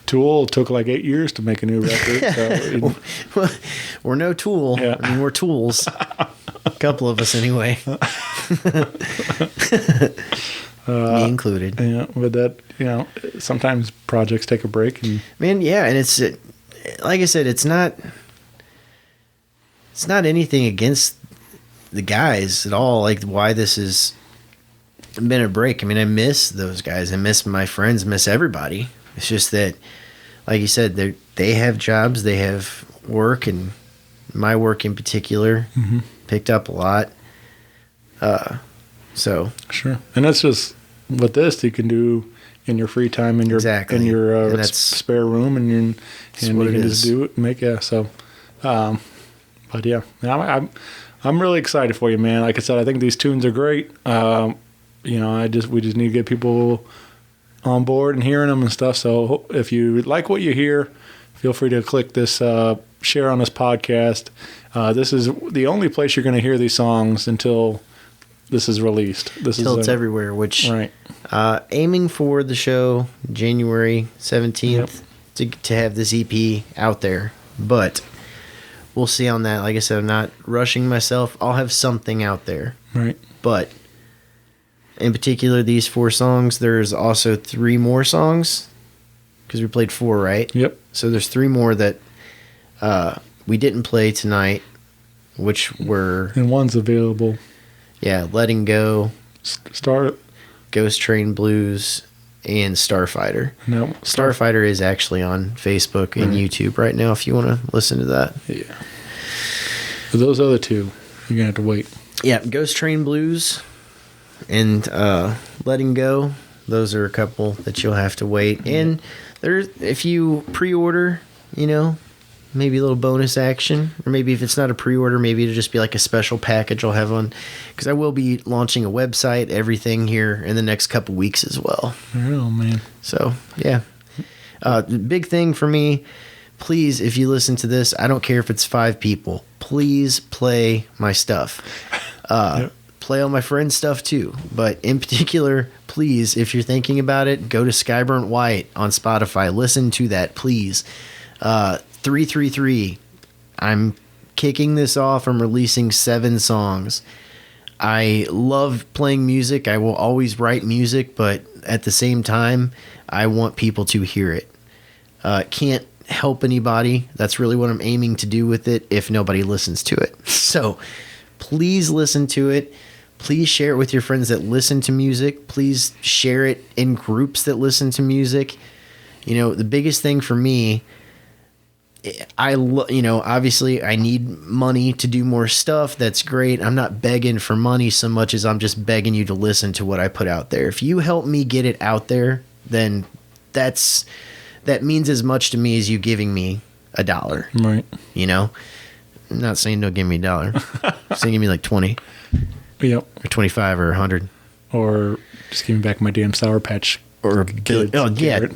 Tool took like 8 years to make a new record. So we're no Tool. Yeah. I mean, we're tools. A couple of us anyway. Me included. Yeah, but that, you know, sometimes projects take a break. And man, yeah, and it's like I said, it's not anything against the guys at all. Like why this has been a break. I mean, I miss those guys. I miss my friends. Miss everybody. It's just that, like you said, they have jobs. They have work, and my work in particular picked up a lot. So sure, and that's just what this you can do in your free time in your spare room, and you can just do it and make so. But yeah, I'm really excited for you, man. Like I said, I think these tunes are great. You know, we just need to get people on board and hearing them and stuff. So if you like what you hear, feel free to click this share on this podcast. This is the only place you're going to hear these songs until this is released. Until it's everywhere, which right. Aiming for the show January 17th to have this EP out there, but we'll see on that. Like I said, I'm not rushing myself. I'll have something out there. Right. But in particular, these 4 songs, there's also 3 more songs because we played 4, right? Yep. So there's 3 more that we didn't play tonight, which were... And one's available. Yeah, Letting Go, Ghost Train Blues, and Starfighter. No, Starfighter is actually on Facebook and YouTube right now if you want to listen to that. Yeah. For those other 2, you're going to have to wait. Yeah, Ghost Train Blues and Letting Go. Those are a couple that you'll have to wait. And if you pre-order, you know, maybe a little bonus action. Or maybe if it's not a pre-order, maybe it'll just be like a special package I'll have on. Because I will be launching a website, everything here in the next couple weeks as well. Oh, man. So, yeah. The big thing for me, please, if you listen to this, I don't care if it's 5 people. Please play my stuff. Play all my friends' stuff too. But in particular, please, if you're thinking about it, go to Skyburnt White on Spotify. Listen to that, please. 333. I'm kicking this off. I'm releasing 7 songs. I love playing music. I will always write music, but at the same time, I want people to hear it. Can't help anybody. That's really what I'm aiming to do with it if nobody listens to it. So please listen to it. Please share it with your friends that listen to music. Please share it in groups that listen to music. You know, the biggest thing for me, obviously I need money to do more stuff. That's great. I'm not begging for money so much as I'm just begging you to listen to what I put out there. If you help me get it out there, then that means as much to me as you giving me $1. Right. You know, I'm not saying don't give me $1. I'm saying give me like 20. Yep. Or 25 or 100. Or just give me back my damn Sour Patch. Or kids. Oh, yeah.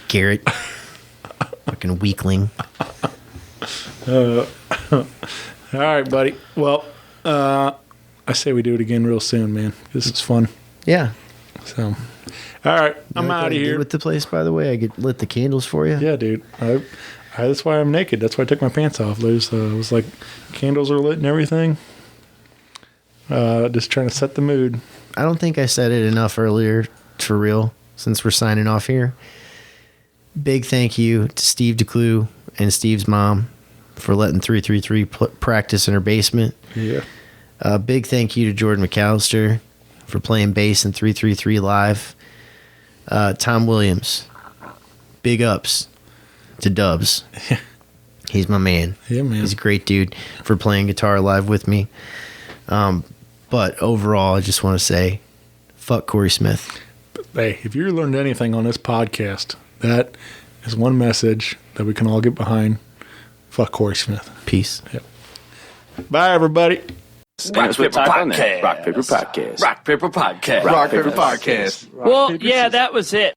Garrett. Fucking weakling. All right, buddy. Well, I say we do it again real soon, man. This is fun. Yeah. So, all right. I'm out of here. With the place, by the way, I could lit the candles for you. Yeah, dude. That's why I'm naked. That's why I took my pants off. There's was like candles are lit and everything. Just trying to set the mood. I don't think I said it enough earlier, for real, since we're signing off here. Big thank you to Steve DeClue and Steve's mom for letting 333 practice in her basement. Yeah. Big thank you to Jordan McAllister for playing bass in 333 live. Tom Williams, big ups to Dubs. He's my man. Yeah, man. He's a great dude for playing guitar live with me. But overall, I just want to say, fuck Corey Smith. hey, if you learned anything on this podcast, that is one message that we can all get behind. Fuck Corey Smith. Peace. Yep. Bye, everybody. Rock Paper Podcast. Rock Paper Podcast. Rock Paper Podcast. Rock Paper Podcast. Well, yeah, that was it.